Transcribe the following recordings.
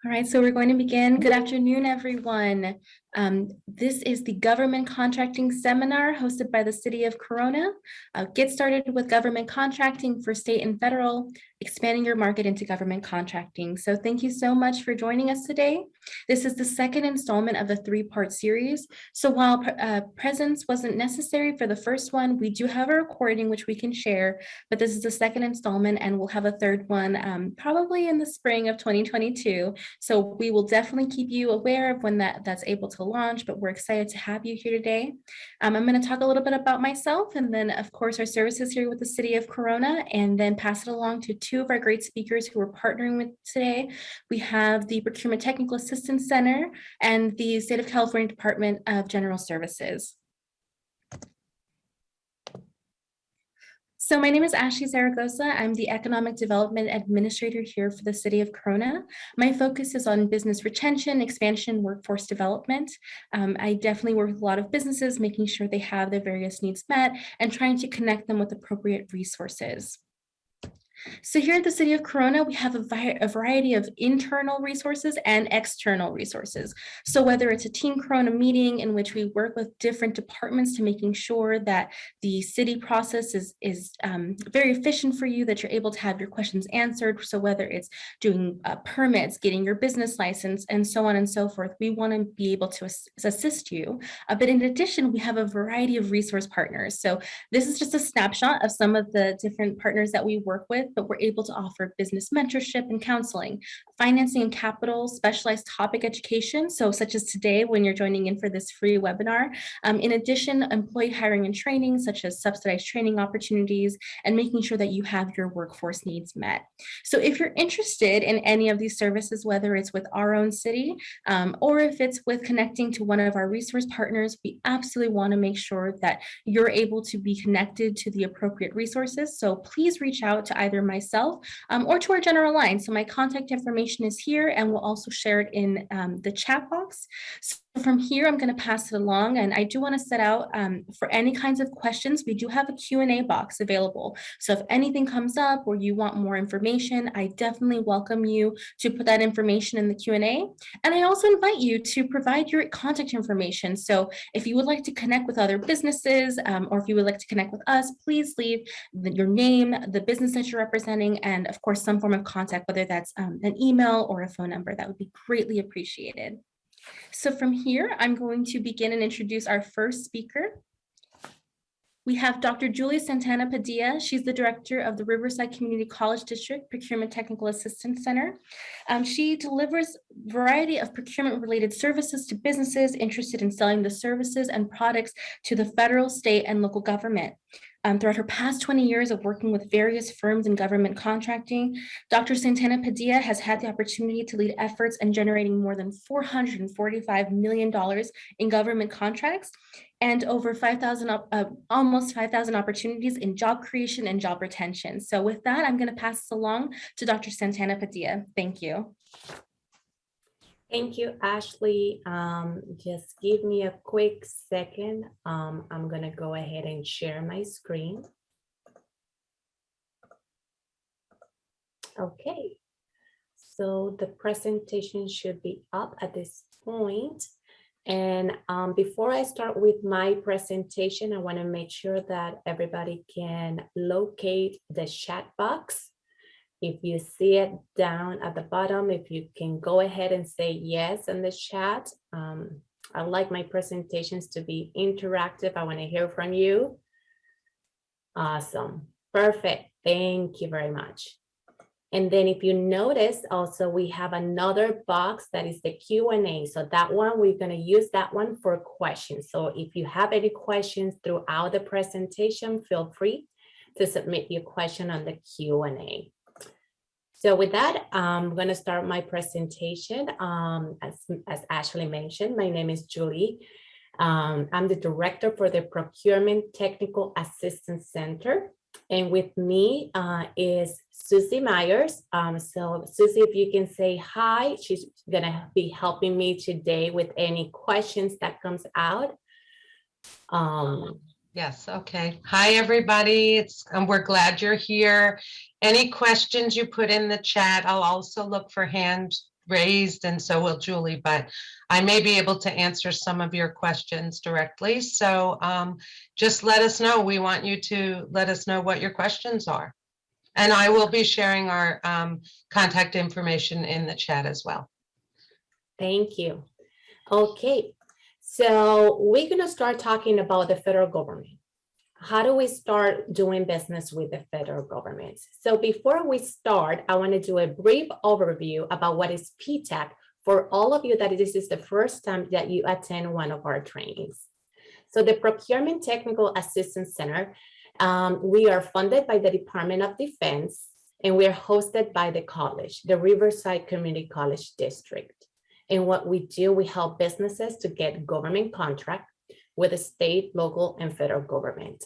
All right, so we're going to begin. Good afternoon, everyone. This is the Government Contracting Seminar hosted by the City of Corona. Get started with government contracting for state and federal, expanding your market into government contracting. So thank you so much for joining us today. This is the second installment of the three-part series. So while presence wasn't necessary for the first one, we do have a recording which we can share, but this is the second installment and we'll have a third one probably in the spring of 2022. So we will definitely keep you aware of when that's able to launch, but we're excited to have you here today. I'm going to talk a little bit about myself and then of course our services here with the City of Corona, and then pass it along to two of our great speakers who we're partnering with today. We have the Procurement Technical Assistance Center and the State of California Department of General Services. So my name is Ashley Zaragoza. I'm the Economic Development Administrator here for the City of Corona. My focus is on business retention, expansion, workforce development. I definitely work with a lot of businesses, making sure they have their various needs met and trying to connect them with appropriate resources. So here at the City of Corona, we have a variety of internal resources and external resources. So whether it's a Team Corona meeting in which we work with different departments to making sure that the city process is very efficient for you, that you're able to have your questions answered. So whether it's doing permits, getting your business license, and so on and so forth, we want to be able to assist you. But in addition, we have a variety of resource partners. So this is just a snapshot of some of the different partners that we work with, but we're able to offer business mentorship and counseling, financing and capital, specialized topic education, so such as today when you're joining in for this free webinar. In addition, employee hiring and training, such as subsidized training opportunities, and making sure that you have your workforce needs met. So if you're interested in any of these services, whether it's with our own city, or if it's with connecting to one of our resource partners, we absolutely want to make sure that you're able to be connected to the appropriate resources. So please reach out to either myself or to our general line. So my contact information is here, and we'll also share it in the chat box. So from here, I'm going to pass it along, and I do want to set out for any kinds of questions. We do have a Q&A box available. So if anything comes up or you want more information, I definitely welcome you to put that information in the Q&A. And I also invite you to provide your contact information. So if you would like to connect with other businesses, or if you would like to connect with us, please leave your name, the business that you're representing, and of course, some form of contact, whether that's an email or a phone number. That would be greatly appreciated. So from here, I'm going to begin and introduce our first speaker. We have Dr. Julia Santana Padilla. She's the director of the Riverside Community College District Procurement Technical Assistance Center. She delivers a variety of procurement-related services to businesses interested in selling the services and products to the federal, state, and local government. Throughout her past 20 years of working with various firms in government contracting, Dr. Santana Padilla has had the opportunity to lead efforts in generating more than $445 million in government contracts and over almost 5,000 opportunities in job creation and job retention. So with that, I'm going to pass this along to Dr. Santana Padilla. Thank you. Thank you, Ashley. Just give me a quick second. I'm going to go ahead and share my screen. Okay, so the presentation should be up at this point. And before I start with my presentation, I want to make sure that everybody can locate the chat box. If you see it down at the bottom, if you can go ahead and say yes in the chat. I like my presentations to be interactive. I want to hear from you. Awesome. Perfect. Thank you very much. And then if you notice also, we have another box that is the Q&A. So that one, we're going to use that one for questions. So if you have any questions throughout the presentation, feel free to submit your question on the Q&A. So with that, I'm going to start my presentation. As Ashley mentioned, my name is Julie. I'm the director for the Procurement Technical Assistance Center. And with me is Susie Myers. So Susie, if you can say hi, she's going to be helping me today with any questions that comes out. Yes, okay. Hi, everybody. We're glad you're here. Any questions you put in the chat, I'll also look for hand raised, and so will Julie, but I may be able to answer some of your questions directly. So just let us know. We want you to let us know what your questions are. And I will be sharing our contact information in the chat as well. Thank you. Okay, so we're going to start talking about the federal government. How do we start doing business with the federal government? So before we start, I want to do a brief overview about what is PTAC for all of you that this is the first time that you attend one of our trainings. So the Procurement Technical Assistance Center, we are funded by the Department of Defense, and we are hosted by the college, the Riverside Community College District. And what we do, we help businesses to get government contract with the state, local, and federal government.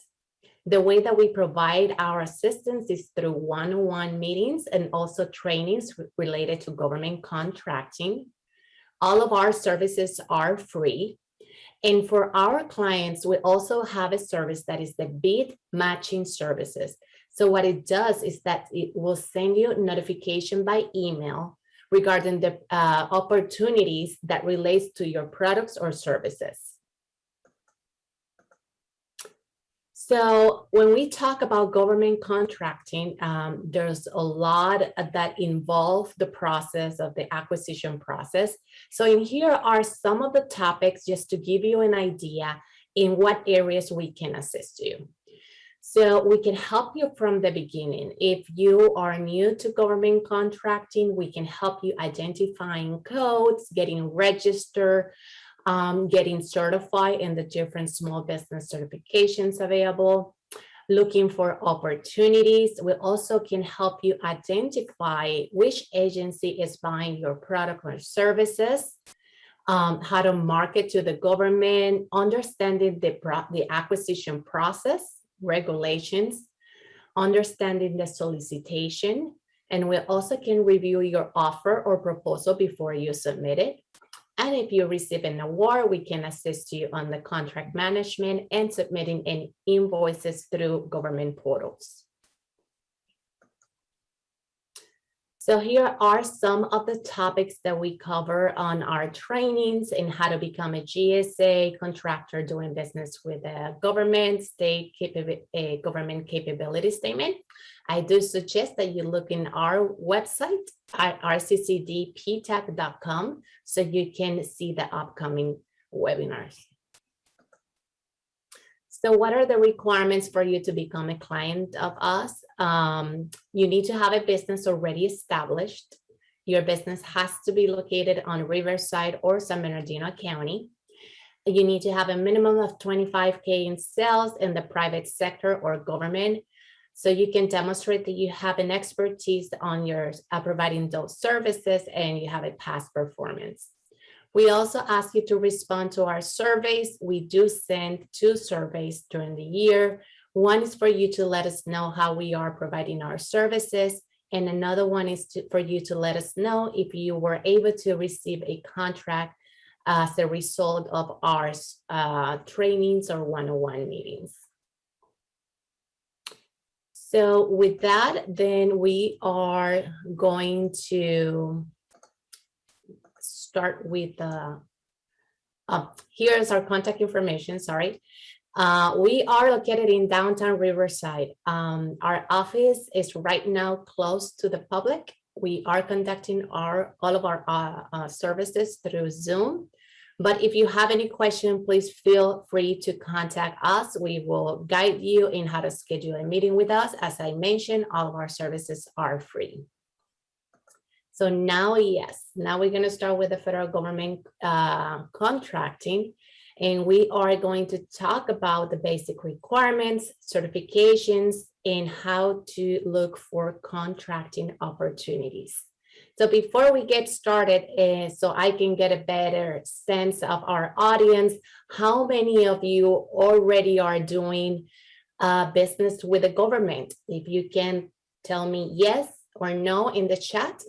The way that we provide our assistance is through one-on-one meetings and also trainings related to government contracting. All of our services are free. And for our clients, we also have a service that is the bid matching services. So what it does is that it will send you notification by email regarding the opportunities that relates to your products or services. So when we talk about government contracting, there's a lot that involve the process of the acquisition process. So in here are some of the topics just to give you an idea in what areas we can assist you. So we can help you from the beginning. If you are new to government contracting, we can help you identifying codes, getting registered, getting certified in the different small business certifications available, looking for opportunities. We also can help you identify which agency is buying your product or services, how to market to the government, understanding the acquisition process, regulations, understanding the solicitation, and we also can review your offer or proposal before you submit it. And if you receive an award, we can assist you on the contract management and submitting any invoices through government portals. So here are some of the topics that we cover on our trainings and how to become a GSA contractor doing business with a government, state government capability statement. I do suggest that you look in our website at rccdptac.com so you can see the upcoming webinars. So what are the requirements for you to become a client of us? You need to have a business already established. Your business has to be located on Riverside or San Bernardino County. You need to have a minimum of 25K in sales in the private sector or government. So you can demonstrate that you have an expertise on your providing those services and you have a past performance. We also ask you to respond to our surveys. We do send 2 surveys during the year. One is for you to let us know how we are providing our services. And another one is for you to let us know if you were able to receive a contract as a result of our trainings or one-on-one meetings. So with that, then we are going to start with here's our contact information. Sorry, we are located in downtown Riverside. Our office is right now closed to the public. We are conducting all of our services through Zoom. But if you have any question, please feel free to contact us. We will guide you in how to schedule a meeting with us. As I mentioned, all of our services are free. So now, yes, now we're going to start with the federal government contracting, and we are going to talk about the basic requirements, certifications, and how to look for contracting opportunities. So before we get started, so I can get a better sense of our audience, how many of you already are doing business with the government? If you can tell me yes or no in the chat.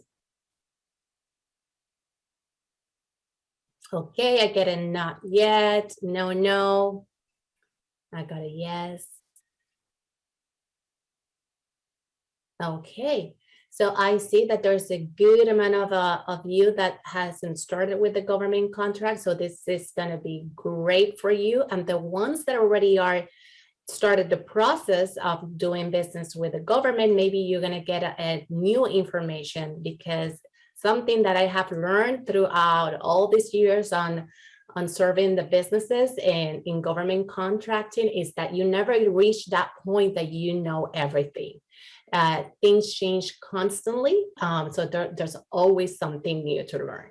Okay, I get a not yet, no. I got a yes. Okay, So I see that there's a good amount of you that hasn't started with the government contract. So this is going to be great for you. And the ones that already are started the process of doing business with the government, maybe you're going to get a new information, because something that I have learned throughout all these years on serving the businesses and in government contracting is that you never reach that point that you know everything. Things change constantly, so there's always something new to learn.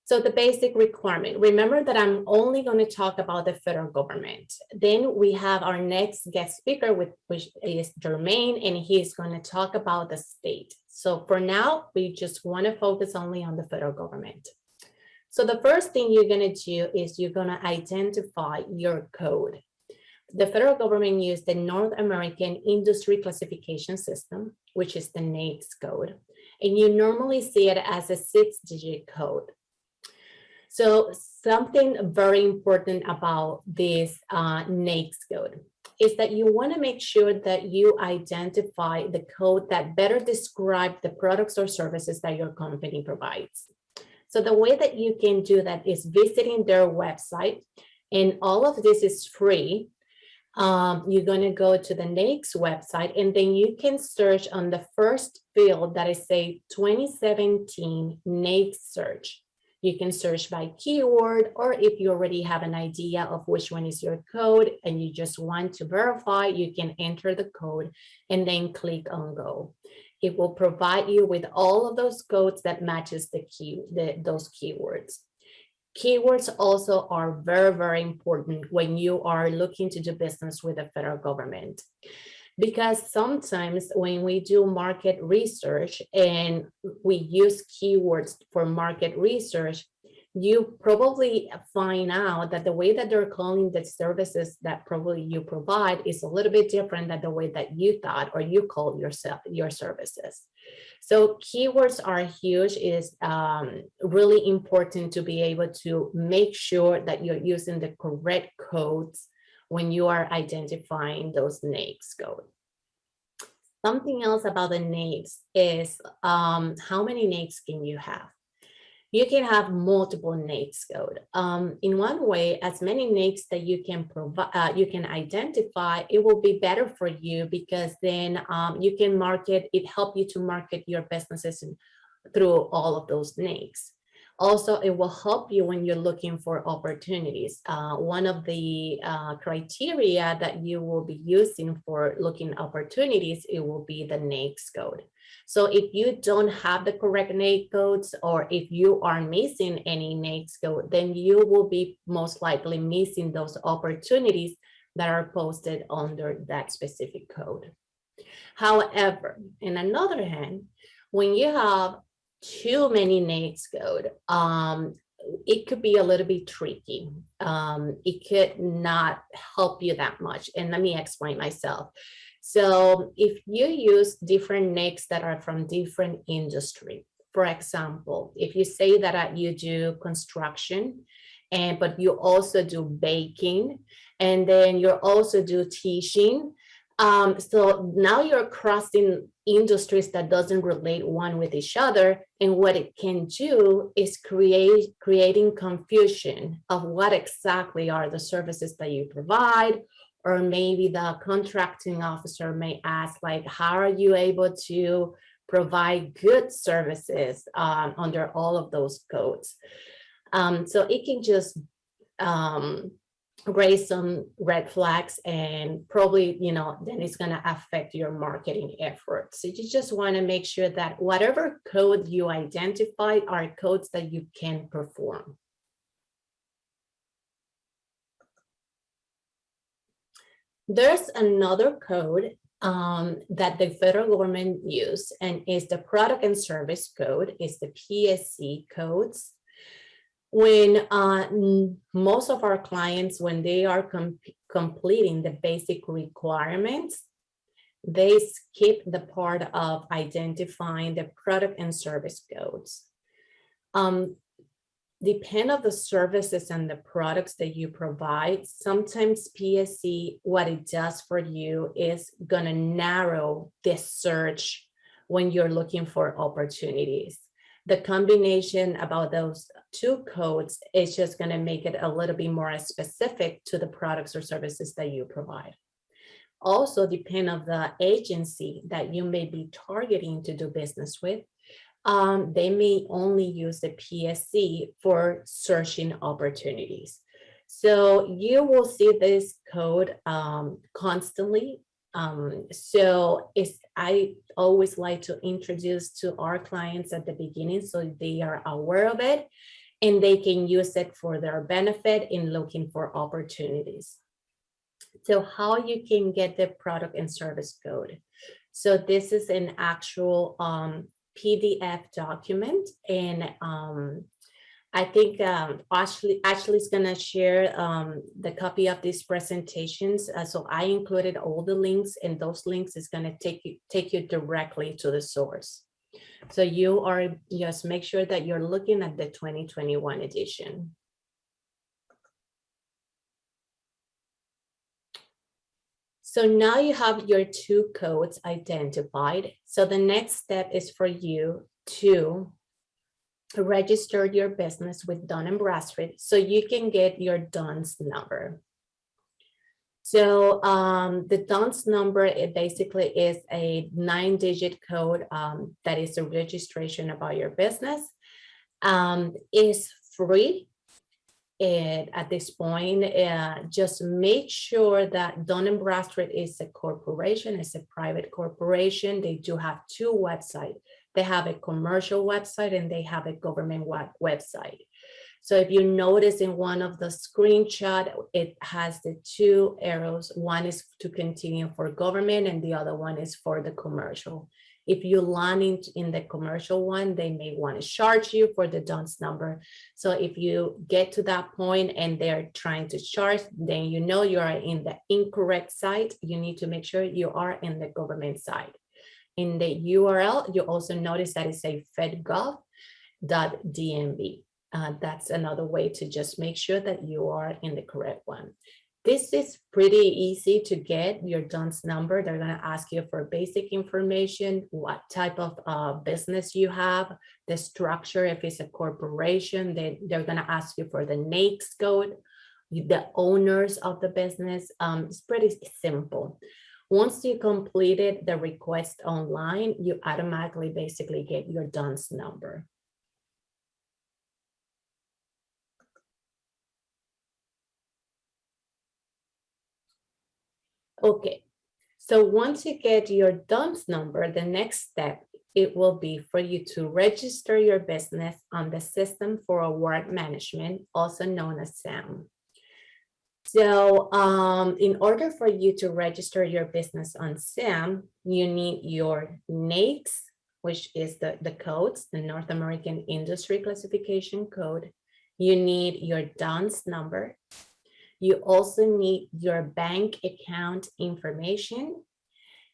So the basic requirement, remember that I'm only going to talk about the federal government. Then we have our next guest speaker, which is Jermaine, and he's going to talk about the state. So for now, we just want to focus only on the federal government. So the first thing you're going to do is you're going to identify your code. The federal government uses the North American Industry Classification System, which is the NAICS code. And you normally see it as a 6-digit code. So something very important about this NAICS code is that you want to make sure that you identify the code that better describes the products or services that your company provides. So the way that you can do that is visiting their website, and all of this is free. You're going to go to the NAICS website, and then you can search on the first field that is say 2017 NAICS search. You can search by keyword, or if you already have an idea of which one is your code and you just want to verify, you can enter the code and then click on go. It will provide you with all of those codes that matches those keywords. Keywords also are very, very important when you are looking to do business with the federal government. Because sometimes when we do market research and we use keywords for market research, you probably find out that the way that they're calling the services that probably you provide is a little bit different than the way that you thought or you call your services. So keywords are huge. It is really important to be able to make sure that you're using the correct codes when you are identifying those NAICS codes. Something else about the NAICS is how many NAICS can you have? You can have multiple NAICS code. In one way, as many NAICS that you can provide, you can identify, it will be better for you, because then you can market, it helps you to market your businesses through all of those NAICS. Also, it will help you when you're looking for opportunities. One of the criteria that you will be using for looking opportunities, it will be the NAICS code. So if you don't have the correct NAICS codes, or if you are missing any NAICS code, then you will be most likely missing those opportunities that are posted under that specific code. However, in another hand, when you have too many NAICS code, it could be a little bit tricky. It could not help you that much. And let me explain myself. So if you use different NAICS that are from different industry, for example, if you say that you do construction, but you also do baking, and then you also do teaching, so now you're crossing industries that doesn't relate one with each other. And what it can do is creating confusion of what exactly are the services that you provide. Or maybe the contracting officer may ask, like, how are you able to provide good services under all of those codes? So it can just raise some red flags, and probably, then it's going to affect your marketing efforts. So you just want to make sure that whatever code you identify are codes that you can perform. There's another code that the federal government use, and is the product and service code, is the PSC codes. When most of our clients, when they are completing the basic requirements, they skip the part of identifying the product and service codes. depend on the services and the products that you provide. Sometimes PSC, what it does for you is gonna narrow the search when you're looking for opportunities. The combination about those two codes is just gonna make it a little bit more specific to the products or services that you provide. Also depend on the agency that you may be targeting to do business with. They may only use the PSC for searching opportunities. So you will see this code constantly. I always like to introduce to our clients at the beginning so they are aware of it and they can use it for their benefit in looking for opportunities. So how you can get the product and service code. So this is an actual PDF document, and I think Ashley's gonna share the copy of these presentations. So I included all the links, and those links is gonna take you directly to the source. So you are just make sure that you're looking at the 2021 edition. So now you have your two codes identified. So the next step is for you to register your business with Dun & Bradstreet so you can get your DUNS number. So the DUNS number, it basically is a 9-digit code that is a registration about your business. Is free. And at this point, just make sure that Dun & Bradstreet is a corporation, it's a private corporation. They do have two websites. They have a commercial website and they have a government website. So if you notice in one of the screenshot, it has the two arrows. One is to continue for government and the other one is for the commercial. If you land in the commercial one, they may want to charge you for the DUNS number. So if you get to that point and they're trying to charge, then you know you are in the incorrect site. You need to make sure you are in the government site. In the URL, you also notice that it's a fedgov.dmb. That's another way to just make sure that you are in the correct one. This is pretty easy to get your DUNS number. They're going to ask you for basic information, what type of business you have, the structure, if it's a corporation, they're going to ask you for the NAICS code, the owners of the business. It's pretty simple. Once you completed the request online, you automatically basically get your DUNS number. Okay, so once you get your DUNS number, the next step, it will be for you to register your business on the System for Award Management, also known as SAM. So in order for you to register your business on SAM, you need your NAICS, which is the codes, the North American Industry Classification Code. You need your DUNS number. You also need your bank account information.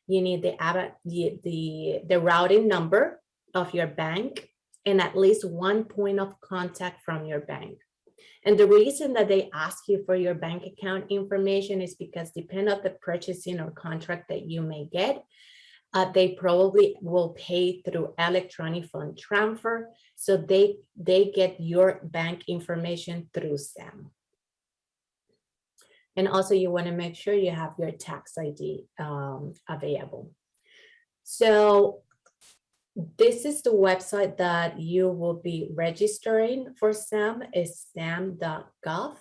You need the routing number of your bank and at least one point of contact from your bank. And the reason that they ask you for your bank account information is because depending on the purchasing or contract that you may get, they probably will pay through electronic fund transfer. So they get your bank information through SAM. And also you want to make sure you have your tax ID available. So this is the website that you will be registering for SAM, is sam.gov.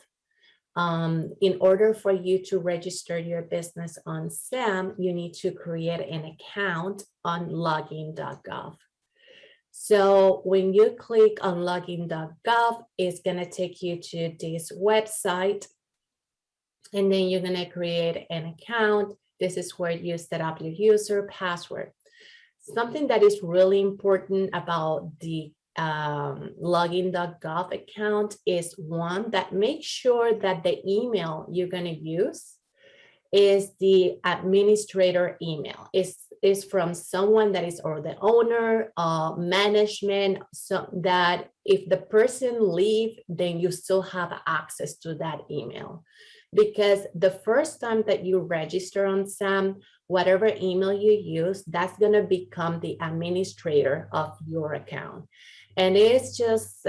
In order for you to register your business on SAM, you need to create an account on login.gov. So when you click on login.gov, it's going to take you to this website. And then you're going to create an account. This is where you set up your user password. Something that is really important about the login.gov account is one, that make sure that the email you're going to use is the administrator email. It's is from someone that is or the owner, management, so that if the person leave, then you still have access to that email. Because the first time that you register on SAM, whatever email you use, that's going to become the administrator of your account. And it's just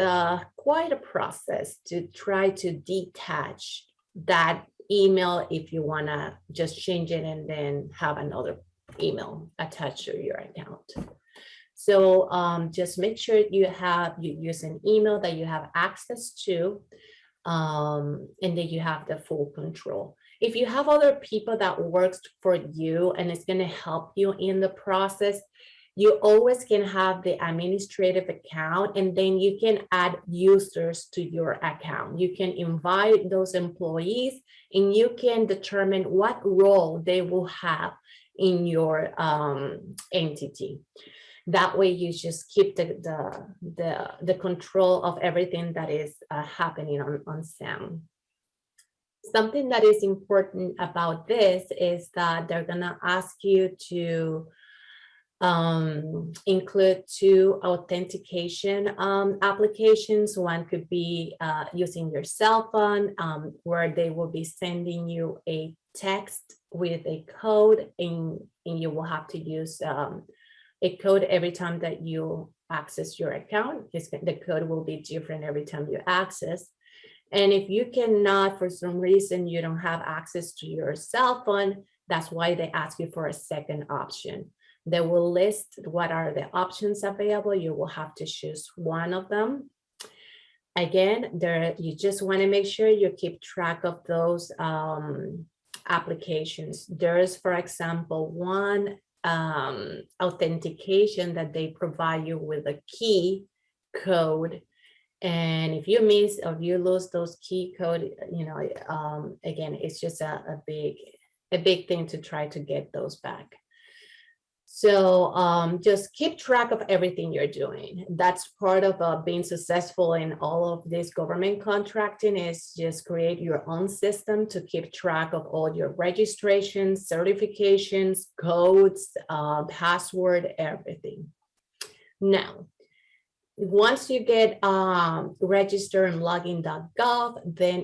quite a process to try to detach that email if you want to just change it and then have another email attached to your account. So just make sure you use an email that you have access to, and then you have the full control. If you have other people that works for you and it's going to help you in the process, you always can have the administrative account, and then you can add users to your account. You can invite those employees and you can determine what role they will have in your entity. That way you just keep the control of everything that is happening on SAM. Something that is important about this is that they're gonna ask you to include 2 authentication applications. One could be using your cell phone, where they will be sending you a text with a code, and you will have to use a code every time that you access your account. The code will be different every time you access. And if you cannot, for some reason, you don't have access to your cell phone, that's why they ask you for a second option. They will list what are the options available. You will have to choose one of them. Again, you just want to make sure you keep track of those applications. There's, for example, one authentication that they provide you with a key code. And if you miss or you lose those key code, again, it's just a big thing to try to get those back. So just keep track of everything you're doing. That's part of being successful in all of this government contracting, is just create your own system to keep track of all your registrations, certifications, codes, password, everything. Now, once you get registered in login.gov, then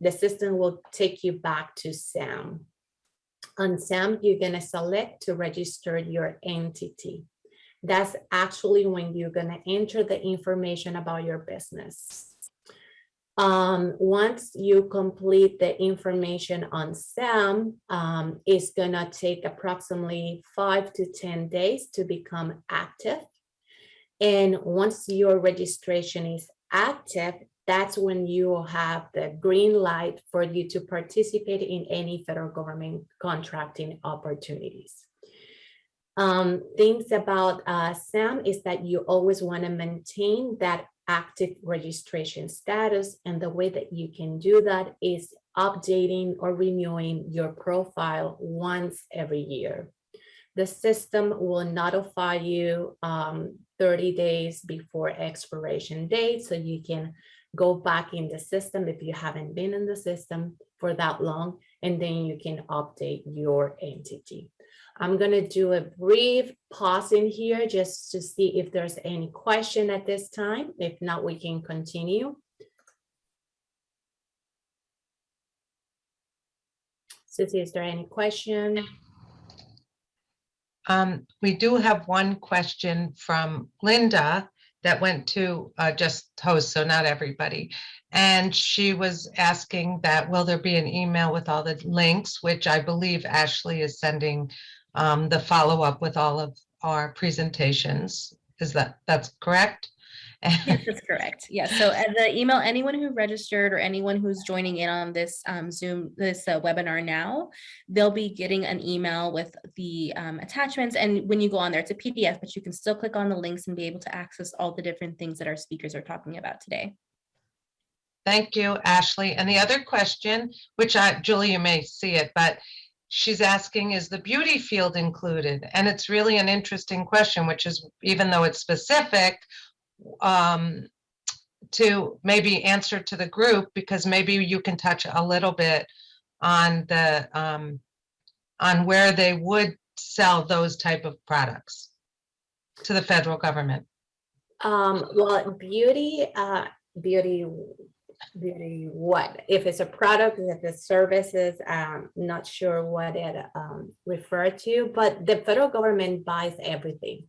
the system will take you back to SAM. On SAM, you're going to select to register your entity. That's actually when you're going to enter the information about your business. Once you complete the information on SAM, it's going to take approximately 5 to 10 days to become active. And once your registration is active, that's when you will have the green light for you to participate in any federal government contracting opportunities. Things about SAM is that you always want to maintain that active registration status, and the way that you can do that is updating or renewing your profile once every year. The system will notify you 30 days before expiration date, so you can go back in the system if you haven't been in the system for that long, and then you can update your entity. I'm going to do a brief pause in here just to see if there's any question at this time. If not, we can continue. Susie, is there any question? We do have one question from Linda that went to just host, so not everybody. And she was asking that, will there be an email with all the links, which I believe Ashley is sending the follow-up with all of our presentations. That's correct? Yes, that's correct. Yes. So the email, anyone who registered or anyone who's joining in on this webinar now, they'll be getting an email with the attachments. And when you go on there, it's a PDF, but you can still click on the links and be able to access all the different things that our speakers are talking about today. Thank you, Ashley. And the other question, which Julie, you may see it, but she's asking, is the beauty field included? And it's really an interesting question, which is, even though it's specific, to maybe answer to the group, because maybe you can touch a little bit on the on where they would sell those type of products to the federal government? Well, beauty, what? If it's a product, if it's services, not sure what it referred to, but the federal government buys everything.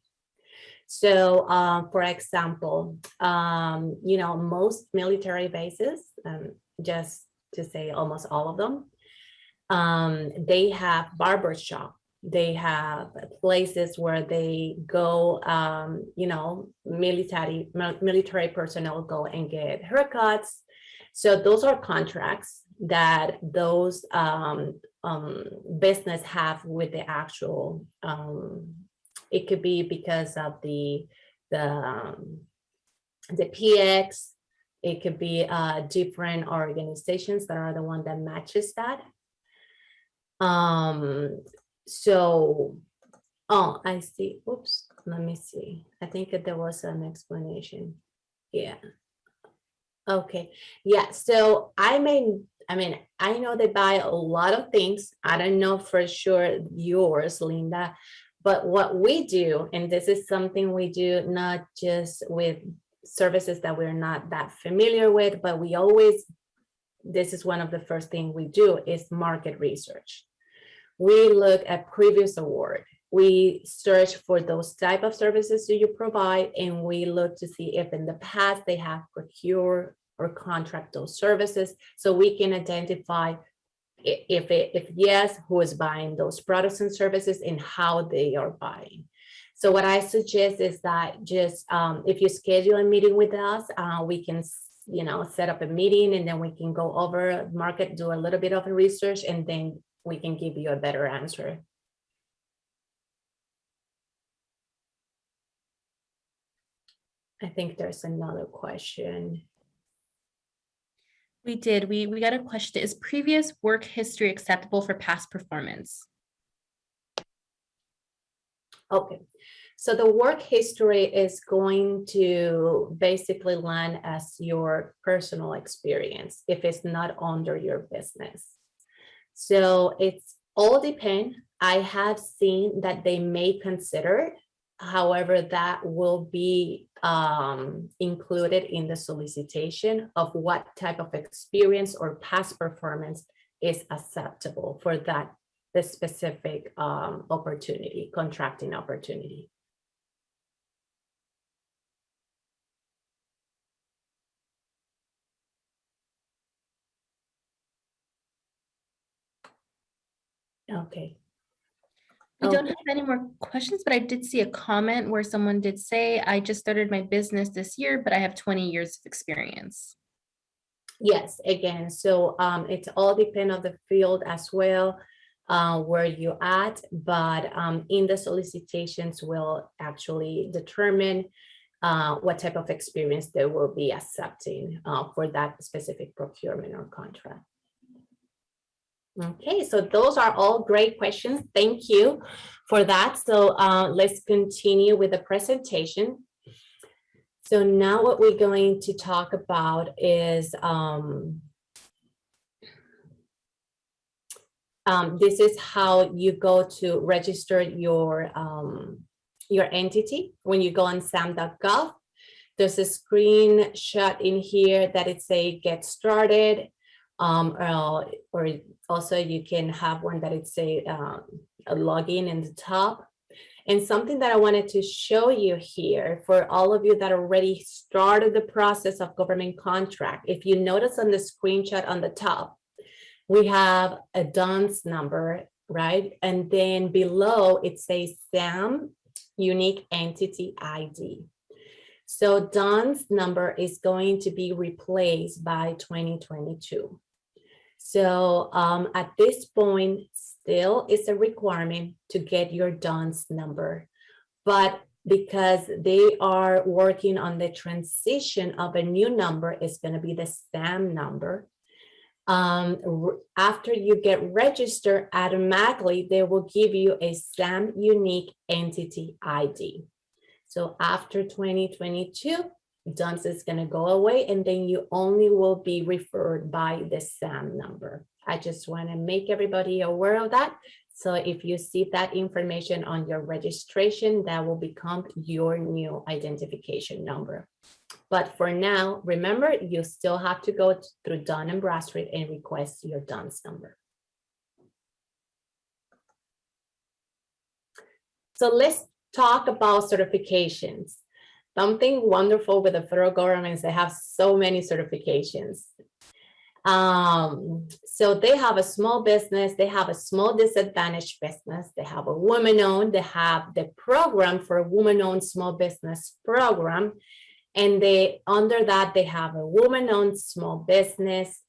So, for example, most military bases, just to say almost all of them, they have barber shop. They have places where they go, military personnel go and get haircuts. So those are contracts that those business have with the actual, it could be because of the PX, it could be different organizations that are the one that matches that. So, oh, I see. Oops, let me see. I think that there was an explanation. Yeah. Okay. Yeah. So I know they buy a lot of things. I don't know for sure yours, Linda, but what we do, and this is something we do not just with services that we're not that familiar with, but this is one of the first things we do is market research. We look at previous award. We search for those type of services that you provide, and we look to see if in the past they have procured or contract those services, so we can identify if yes, who is buying those products and services and how they are buying. So what I suggest is that just if you schedule a meeting with us, we can set up a meeting, and then we can go over market, do a little bit of research, and then we can give you a better answer. I think there's another question. We did. We got a question. Is previous work history acceptable for past performance? Okay. So the work history is going to basically land as your personal experience if it's not under your business. So it's all depend. I have seen that they may consider it. However, that will be included in the solicitation of what type of experience or past performance is acceptable for the specific opportunity, contracting opportunity. Okay. We don't have any more questions, but I did see a comment where someone did say, I just started my business this year, but I have 20 years of experience. Yes, again, so it's all depend on the field as well, where you at, but in the solicitations will actually determine what type of experience they will be accepting for that specific procurement or contract. Okay, so those are all great questions. Thank you for that. So let's continue with the presentation. So now what we're going to talk about is this is how you go to register your entity. When you go on sam.gov, there's a screenshot in here that it say get started. Or also you can have one that it say a login in the top. And something that I wanted to show you here for all of you that already started the process of government contract, if you notice on the screenshot on the top, we have a DUNS number, right? And then below it says SAM, Unique Entity ID. So DUNS number is going to be replaced by 2022. So at this point, still it's a requirement to get your DUNS number, but because they are working on the transition of a new number, it's going to be the SAM number. After you get registered, automatically they will give you a SAM Unique Entity ID. So after 2022, DUNS is going to go away, and then you only will be referred by the SAM number. I just want to make everybody aware of that. So if you see that information on your registration, that will become your new identification number. But for now, remember, you still have to go through Dun & Bradstreet and request your DUNS number. So let's talk about certifications. Something wonderful with the federal government is they have so many certifications. So they have a small business, they have a small disadvantaged business, they have a woman-owned, they have the program for a woman-owned small business program. And they, under that, they have a woman-owned small business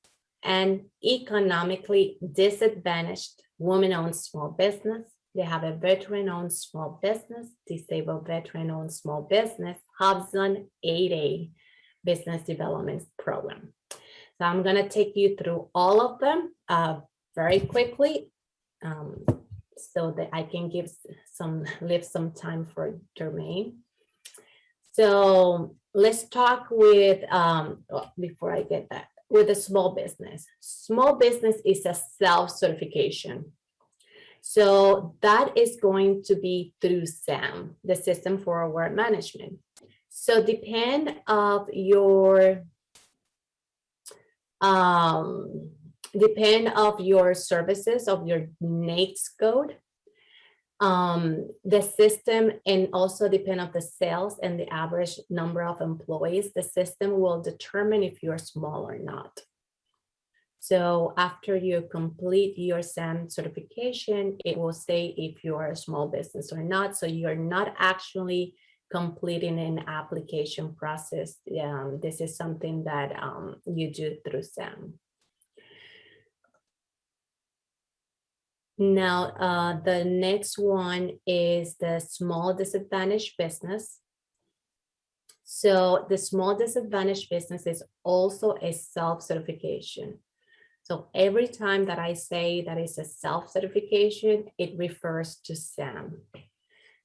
and economically disadvantaged woman-owned small business. They have a veteran-owned small business, disabled veteran-owned small business, Hubzone 8A business development program. So I'm going to take you through all of them very quickly so that I can leave some time for Jermaine. So let's talk with, before I get that, with a small business. Small business is a self-certification. So that is going to be through SAM, the System for Award Management. So depend of your services, of your NAICS code, the system, and also depend on the sales and the average number of employees, the system will determine if you're small or not. So after you complete your SAM certification, it will say if you are a small business or not. So you're not actually completing an application process. This is something that you do through SAM. Now, the next one is the small disadvantaged business. So the small disadvantaged business is also a self-certification. So every time that I say that it's a self-certification, it refers to SAM.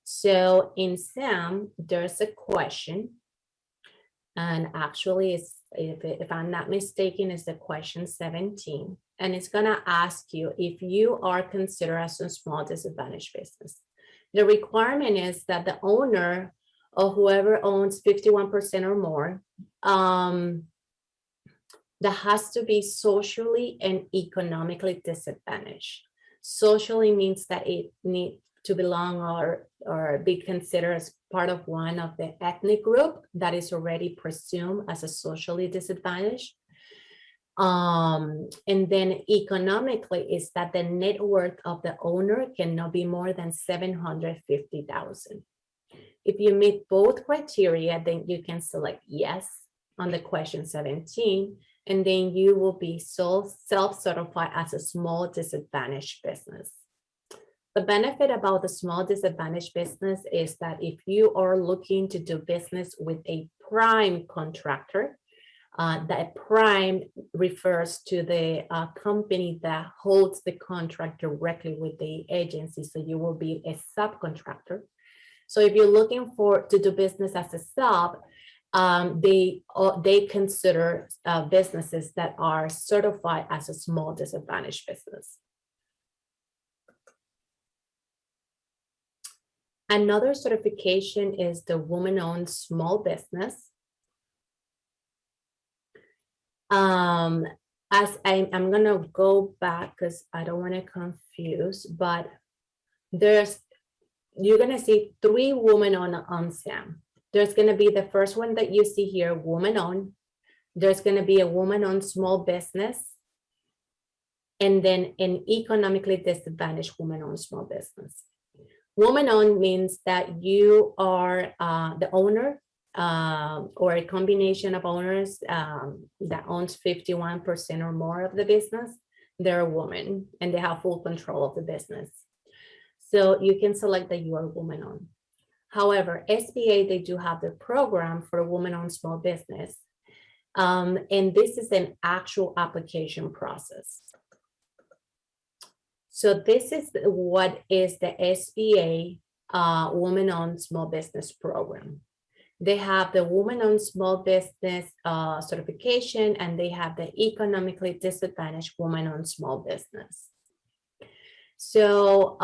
So in SAM, there's a question, and actually, it's, if I'm not mistaken, it's the question 17. And it's going to ask you if you are considered as a small disadvantaged business. The requirement is that the owner or whoever owns 51% or more, that has to be socially and economically disadvantaged. Socially means that it needs to belong or be considered as part of one of the ethnic group that is already presumed as a socially disadvantaged. And then economically is that the net worth of the owner cannot be more than $750,000. If you meet both criteria, then you can select yes on the question 17, and then you will be self-certified as a small disadvantaged business. The benefit about the small disadvantaged business is that if you are looking to do business with a prime contractor, that prime refers to the company that holds the contract directly with the agency. So you will be a subcontractor. So if you're looking to do business as a sub, they consider businesses that are certified as a small disadvantaged business. Another certification is the woman-owned small business. As I'm gonna go back because I don't want to confuse, but you're gonna see 3 women-owned on SAM. There's gonna be the first one that you see here, woman-owned. There's gonna be a woman-owned small business, and then an economically disadvantaged woman-owned small business. Woman-owned means that you are the owner or a combination of owners that owns 51% or more of the business. They're a woman and they have full control of the business. So you can select that you are woman-owned. However, SBA, they do have the program for a woman-owned small business. And this is an actual application process. So this is what is the SBA Woman-Owned Small Business Program. They have the Woman-Owned Small Business certification, and they have the Economically Disadvantaged Woman-Owned Small Business. So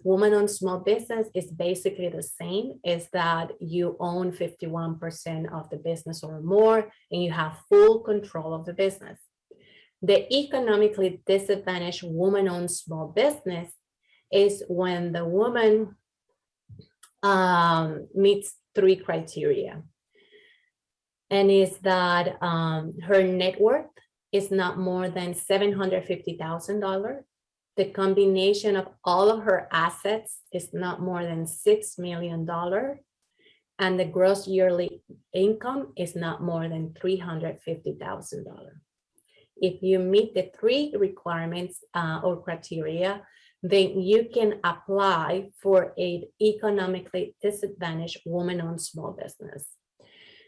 woman-owned small business is basically the same, is that you own 51% of the business or more, and you have full control of the business. The economically disadvantaged woman-owned small business is when the woman meets 3 criteria. And is that her net worth is not more than $750,000. The combination of all of her assets is not more than $6 million. And the gross yearly income is not more than $350,000. If you meet the 3 requirements or criteria, then you can apply for an economically disadvantaged woman-owned small business.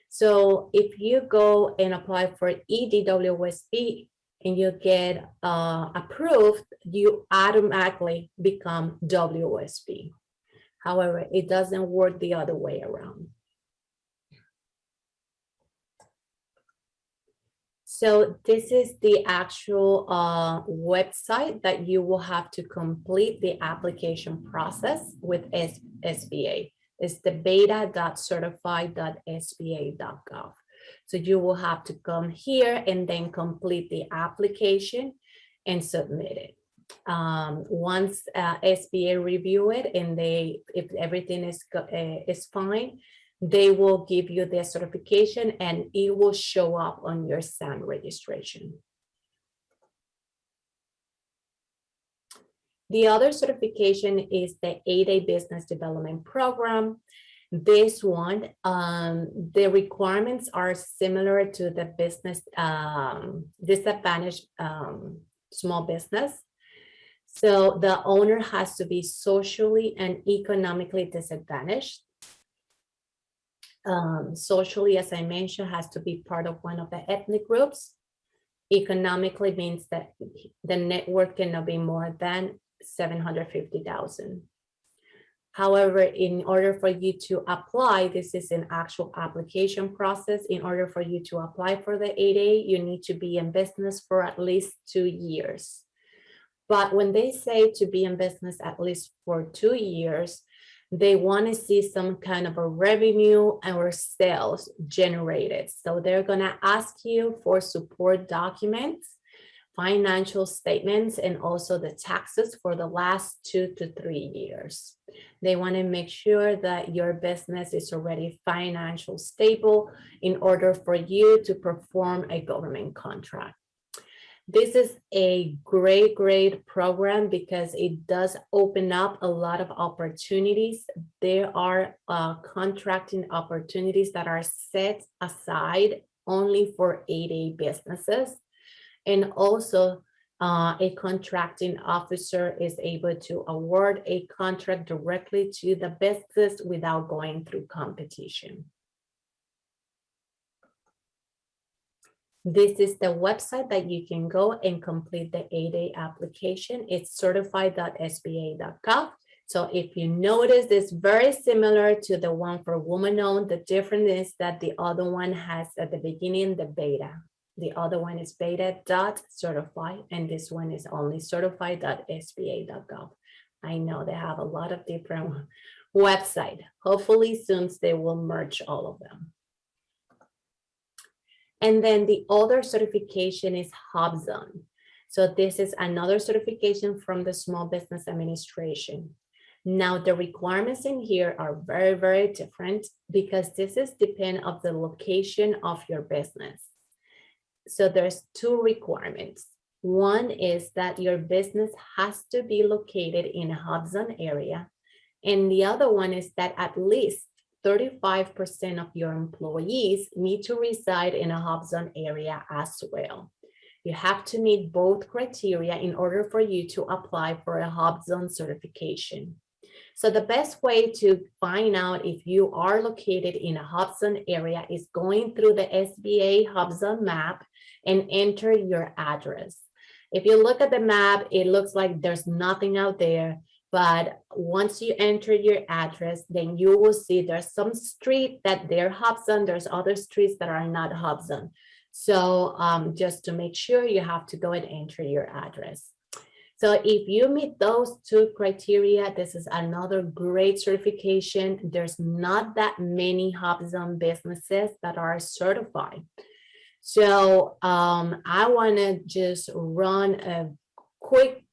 So if you go and apply for EDWSB and you get approved, you automatically become WSB. However, it doesn't work the other way around. So this is the actual website that you will have to complete the application process with SBA. It's the beta.certified.sba.gov. So you will have to come here and then complete the application and submit it. Once SBA review it and if everything is fine, they will give you their certification and it will show up on your SAM registration. The other certification is the 8A Business Development Program. This one, the requirements are similar to the business disadvantaged small business. So the owner has to be socially and economically disadvantaged. Socially, as I mentioned, has to be part of one of the ethnic groups. Economically means that the net worth cannot be more than $750,000. However, in order for you to apply, this is an actual application process. In order for you to apply for the 8A, you need to be in business for at least 2 years. But when they say to be in business at least for 2 years, they want to see some kind of a revenue or sales generated. So they're going to ask you for support documents, financial statements, and also the taxes for the last 2 to 3 years. They want to make sure that your business is already financially stable in order for you to perform a government contract. This is a great program because it does open up a lot of opportunities. There are contracting opportunities that are set aside only for 8A businesses. And also a contracting officer is able to award a contract directly to the business without going through competition. This is the website that you can go and complete the 8A application. It's certified.sba.gov. So if you notice, it's very similar to the one for woman-owned. The difference is that the other one has at the beginning the beta. The other one is beta.certified, and this one is only certified.sba.gov. I know they have a lot of different websites. Hopefully soon they will merge all of them. And then the other certification is Hubzone. So this is another certification from the Small Business Administration. Now the requirements in here are very different because this is depend of the location of your business. So there's 2 requirements. One is that your business has to be located in a Hubzone area. And the other one is that at least 35% of your employees need to reside in a Hubzone area as well. You have to meet both criteria in order for you to apply for a Hubzone certification. So the best way to find out if you are located in a Hubzone area is going through the SBA Hubzone map and enter your address. If you look at the map, it looks like there's nothing out there. But once you enter your address, then you will see there's some street that they're Hubzone. There's other streets that are not Hubzone. So just to make sure, you have to go and enter your address. So if you meet those two criteria, this is another great certification. There's not that many Hubzone businesses that are certified. So I want to just run a quick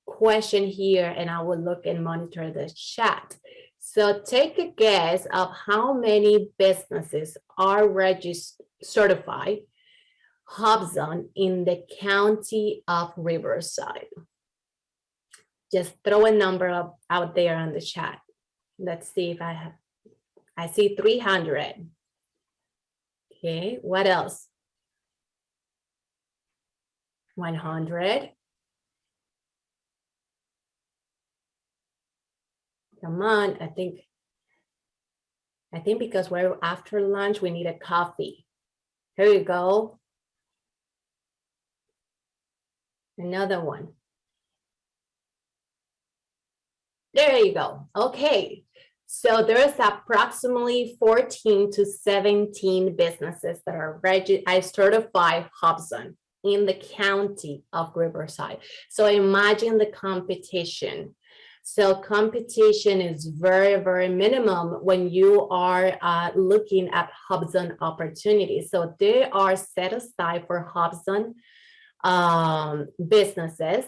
question here, and I will look and monitor the chat. So take a guess of how many businesses are certified Hubzone in the county of Riverside. Just throw a number out there on the chat. Let's see if I see 300. Okay, what else? 100. Come on, I think because we're after lunch, we need a coffee. Here you go. Another one. There you go. Okay. So there's approximately 14 to 17 businesses that are certified Hubzone in the county of Riverside. So imagine the competition. So competition is very, very minimum when you are looking at Hubzone opportunities. So they are set aside for Hubzone businesses.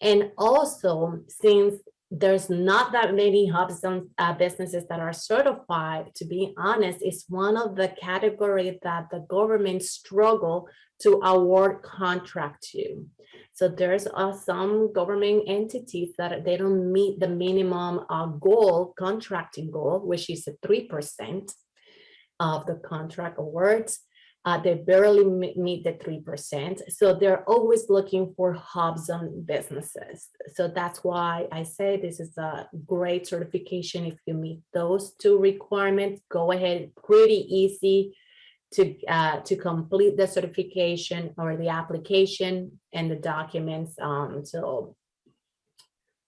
And also, since there's not that many Hubzone businesses that are certified, to be honest, it's one of the categories that the government struggle to award contract to. So there's some government entities that they don't meet the minimum contracting goal, which is 3% of the contract awards. They barely meet the 3%. So they're always looking for Hubzone businesses. So that's why I say this is a great certification. If you meet those two requirements, go ahead, pretty easy to complete the certification or the application and the documents. And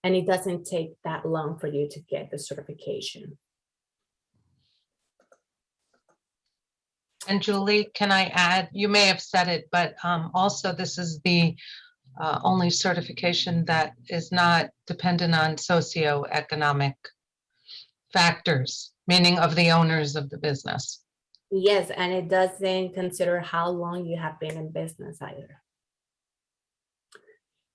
it doesn't take that long for you to get the certification. And Julie, can I add, you may have said it, but also this is the only certification that is not dependent on socioeconomic factors, meaning of the owners of the business. Yes, and it doesn't consider how long you have been in business either.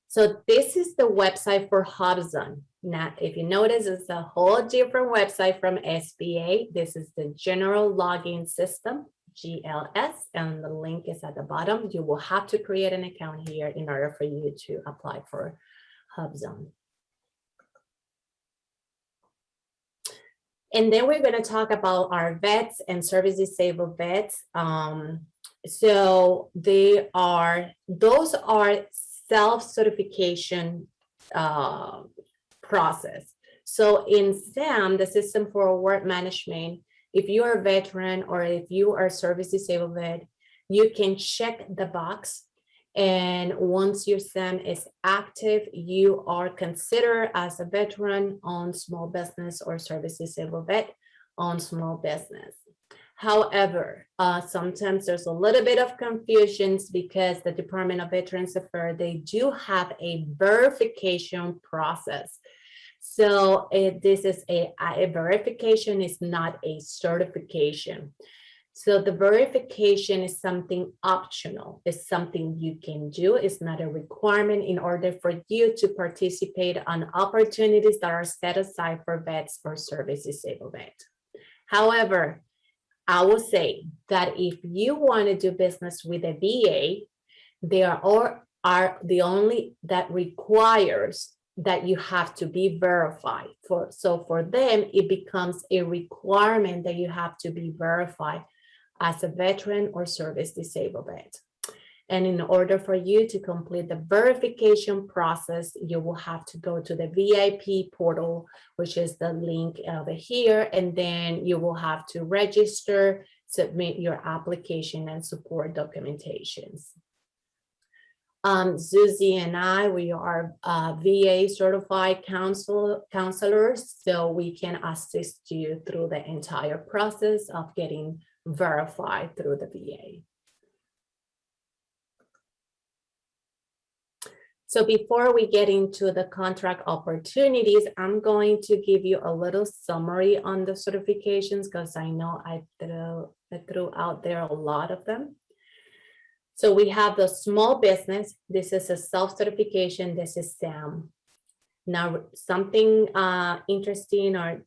So this is the website for Hubzone. Now, if you notice, it's a whole different website from SBA. This is the general login system, GLS, and the link is at the bottom. You will have to create an account here in order for you to apply for Hubzone. And then we're going to talk about our vets and service disabled vets. So those are self-certification process. So in SAM, the System for Award Management, if you are a veteran or if you are a service disabled vet, you can check the box. And once your SAM is active, you are considered as a veteran on small business or service disabled vet on small business. However, sometimes there's a little bit of confusions because the Department of Veterans Affairs, they do have a verification process. So this is a verification, is not a certification. So the verification is something optional. It's something you can do. It's not a requirement in order for you to participate on opportunities that are set aside for vets or service disabled vets. However, I will say that if you want to do business with a VA, they are the only that requires that you have to be verified. So for them, it becomes a requirement that you have to be verified as a veteran or service disabled vet. And in order for you to complete the verification process, you will have to go to the VIP portal, which is the link over here, and then you will have to register, submit your application, and support documentations. Susie and I, we are VA certified counselors, so we can assist you through the entire process of getting verified through the VA. So before we get into the contract opportunities, I'm going to give you a little summary on the certifications because I know I threw out there a lot of them. So we have the small business. This is a self-certification. This is SAM. Now, something interesting or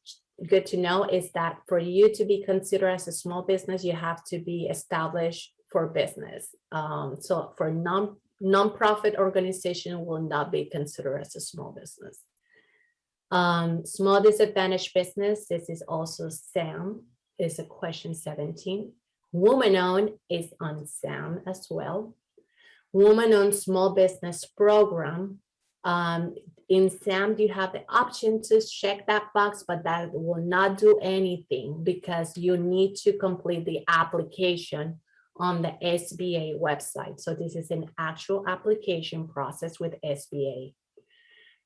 good to know is that for you to be considered as a small business, you have to be established for business. So for non-profit organization will not be considered as a small business. Small disadvantaged business, this is also SAM, is a question 17. Woman-owned is on SAM as well. Woman-owned small business program. In SAM, you have the option to check that box, but that will not do anything because you need to complete the application on the SBA website. So this is an actual application process with SBA.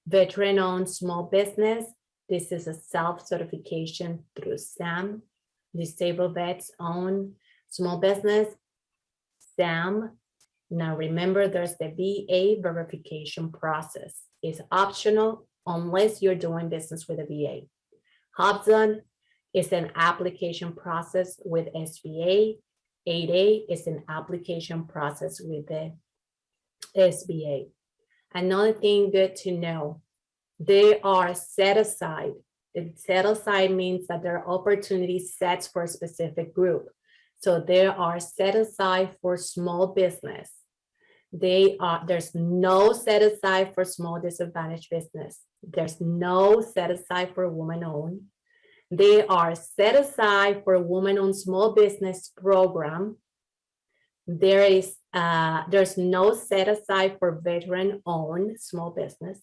Veteran-owned small business. This is a self-certification through SAM. Disabled vets own small business, SAM. Now remember, there's the VA verification process. It's optional unless you're doing business with a VA. Hubzone is an application process with SBA. 8A is an application process with the SBA. Another thing good to know, they are set aside. Set aside means that there are opportunity sets for a specific group. So they are set aside for small business. There's no set aside for small disadvantaged business. There's no set aside for woman-owned. They are set aside for woman-owned small business program. There's no set aside for veteran-owned small business.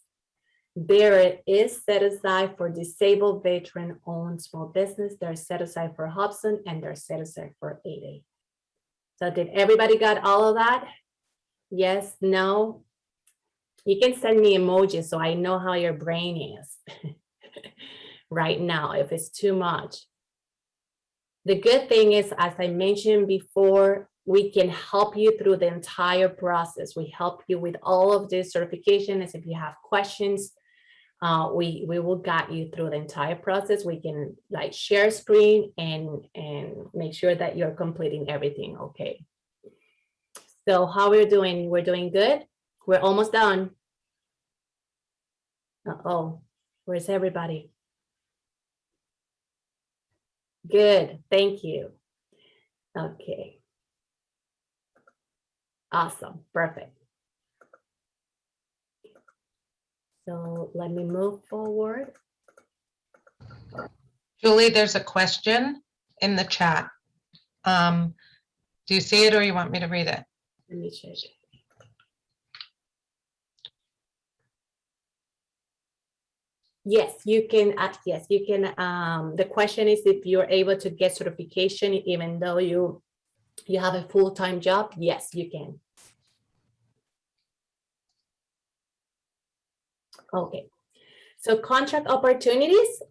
There is set aside for disabled veteran-owned small business. They're set aside for Hubzone and they're set aside for 8A. So did everybody got all of that? Yes, no? You can send me emojis so I know how your brain is right now if it's too much. The good thing is, as I mentioned before, we can help you through the entire process. We help you with all of this certifications. If you have questions, we will guide you through the entire process. We can like share screen and make sure that you're completing everything okay. So how we're doing? We're doing good. We're almost done. Uh-oh, where's everybody? Good, thank you. Okay. Awesome, perfect. So let me move forward. Julie, there's a question in the chat. Do you see it or you want me to read it? Let me check. Yes, you can. Yes, you can. The question is if you're able to get certification even though you have a full-time job. Yes, you can. Okay. So contract opportunities,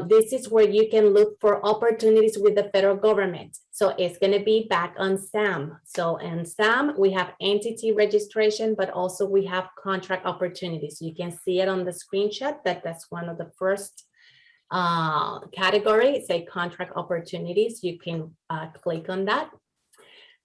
this is where you can look for opportunities with the federal government. So it's going to be back on SAM. So in SAM, we have entity registration, but also we have contract opportunities. You can see it on the screenshot that's one of the first category, say contract opportunities. You can click on that.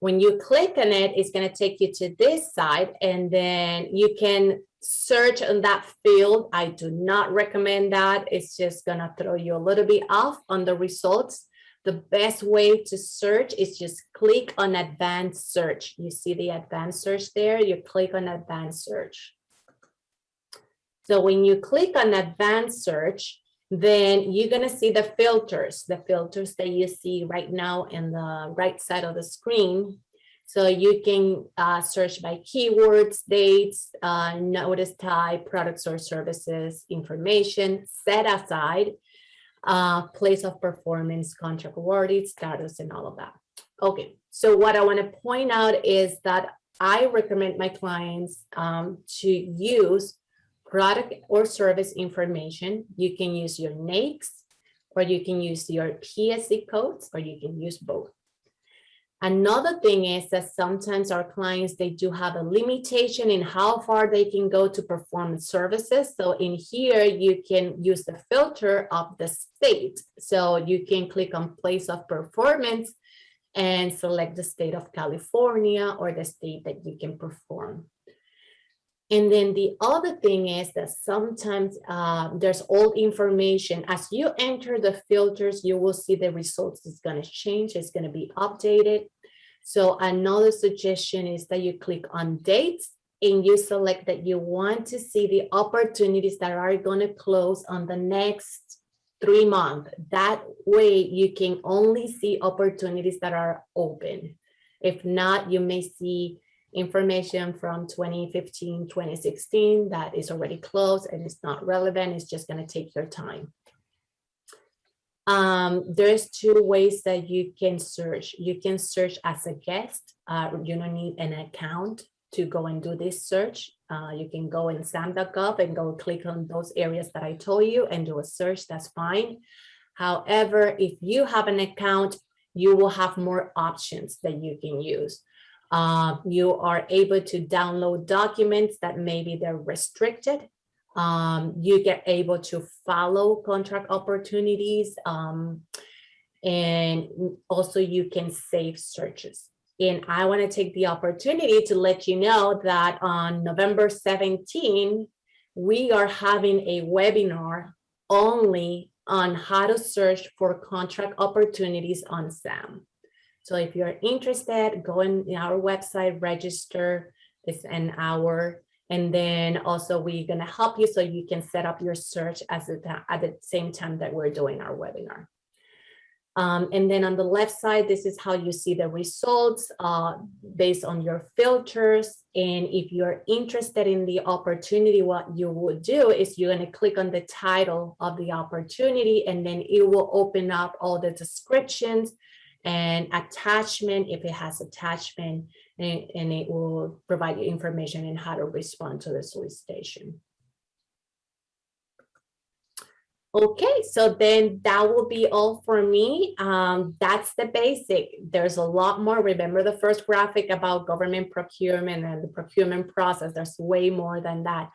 When you click on it, it's going to take you to this side and then you can search on that field. I do not recommend that. It's just going to throw you a little bit off on the results. The best way to search is just click on advanced search. You see the advanced search there? You click on advanced search. So when you click on advanced search, then you're going to see the filters that you see right now in the right side of the screen. So you can search by keywords, dates, notice type, products or services, information, set aside, place of performance, contract awarded, status, and all of that. Okay, so what I want to point out is that I recommend my clients to use product or service information. You can use your NAICS, or you can use your PSC codes, or you can use both. Another thing is that sometimes our clients, they do have a limitation in how far they can go to perform services. So in here, you can use the filter of the state. So you can click on place of performance and select the state of California or the state that you can perform. And then the other thing is that sometimes there's old information. As you enter the filters, you will see the results is going to change. It's going to be updated. So another suggestion is that you click on dates and you select that you want to see the opportunities that are going to close on the next 3 months. That way you can only see opportunities that are open. If not, you may see information from 2015, 2016 that is already closed and it's not relevant. It's just going to take your time. There's 2 ways that you can search. You can search as a guest. You don't need an account to go and do this search. You can go in sam.gov and go click on those areas that I told you and do a search. That's fine. However, if you have an account, you will have more options that you can use. You are able to download documents that maybe they're restricted. You get able to follow contract opportunities, and also you can save searches. And I want to take the opportunity to let you know that on November 17, we are having a webinar only on how to search for contract opportunities on SAM. So if you're interested, go in our website, register. It's an hour. And then also we're going to help you so you can set up your search at the same time that we're doing our webinar. And then on the left side, this is how you see the results based on your filters. And if you're interested in the opportunity, what you would do is you're going to click on the title of the opportunity, and then it will open up all the descriptions and attachment if it has attachment, and it will provide you information on how to respond to the solicitation. Okay, so then that will be all for me. That's the basic. There's a lot more. Remember the first graphic about government procurement and the procurement process. There's way more than that.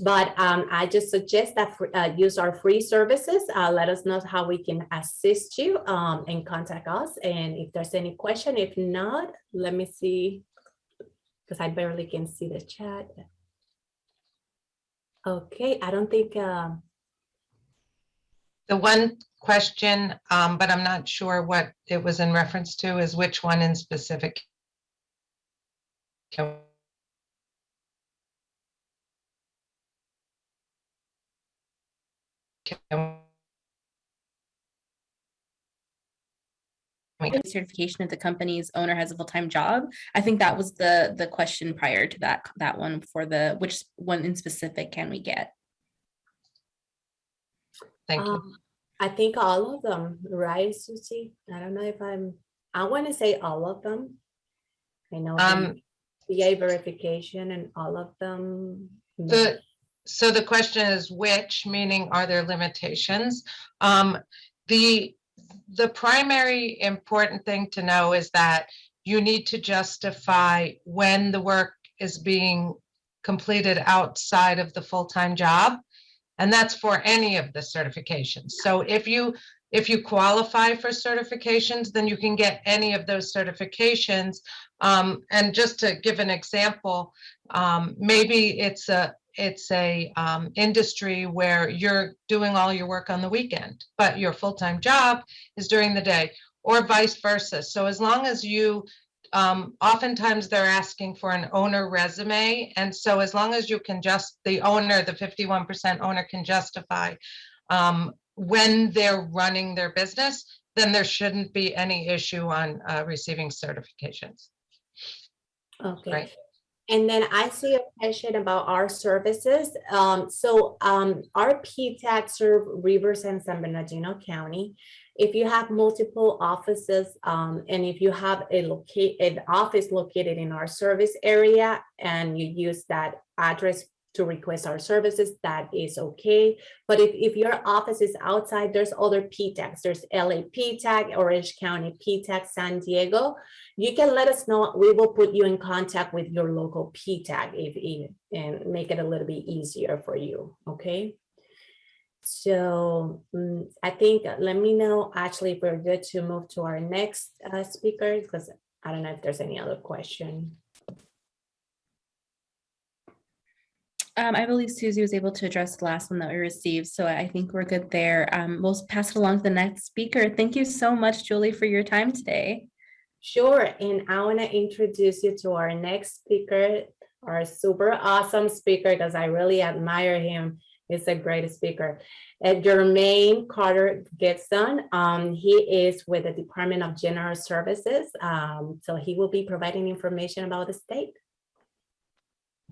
But I just suggest that use our free services. Let us know how we can assist you and contact us. And if there's any question, if not, let me see, because I barely can see the chat. Okay, I don't think. The one question, but I'm not sure what it was in reference to, is which one in specific? Certification if the company's owner has a full-time job. I think that was the question prior to that one for the which one in specific can we get? Thank you. I think all of them, right, Susie? I don't know if I want to say all of them. I know SBA verification and all of them. So the question is which, meaning are there limitations? The primary important thing to know is that you need to justify when the work is being completed outside of the full-time job. And that's for any of the certifications. So if you qualify for certifications, then you can get any of those certifications. And just to give an example, maybe it's a industry where you're doing all your work on the weekend, but your full-time job is during the day, or vice versa. So as long as you oftentimes they're asking for an owner resume. And so as long as you can the owner, the 51% owner can justify when they're running their business, then there shouldn't be any issue on receiving certifications. Okay. Right. And then I see a question about our services. Our PTAC serve Rivers and San Bernardino County. If you have multiple offices and if you have an office located in our service area and you use that address to request our services, that is okay. But if your office is outside, there's other PTACs. There's LA PTAC, Orange County PTAC, San Diego. You can let us know. We will put you in contact with your local PTAC and make it a little bit easier for you, okay? So I think, let me know, actually, if we're good to move to our next speaker, because I don't know if there's any other question. I believe Susie was able to address the last one that we received, so I think we're good there. We'll pass it along to the next speaker. Thank you so much, Julie, for your time today. Sure, and I want to introduce you to our next speaker, our super awesome speaker, because I really admire him. He's a great speaker. Jermaine Carter Gibson. He is with the Department of General Services. So he will be providing information about the state.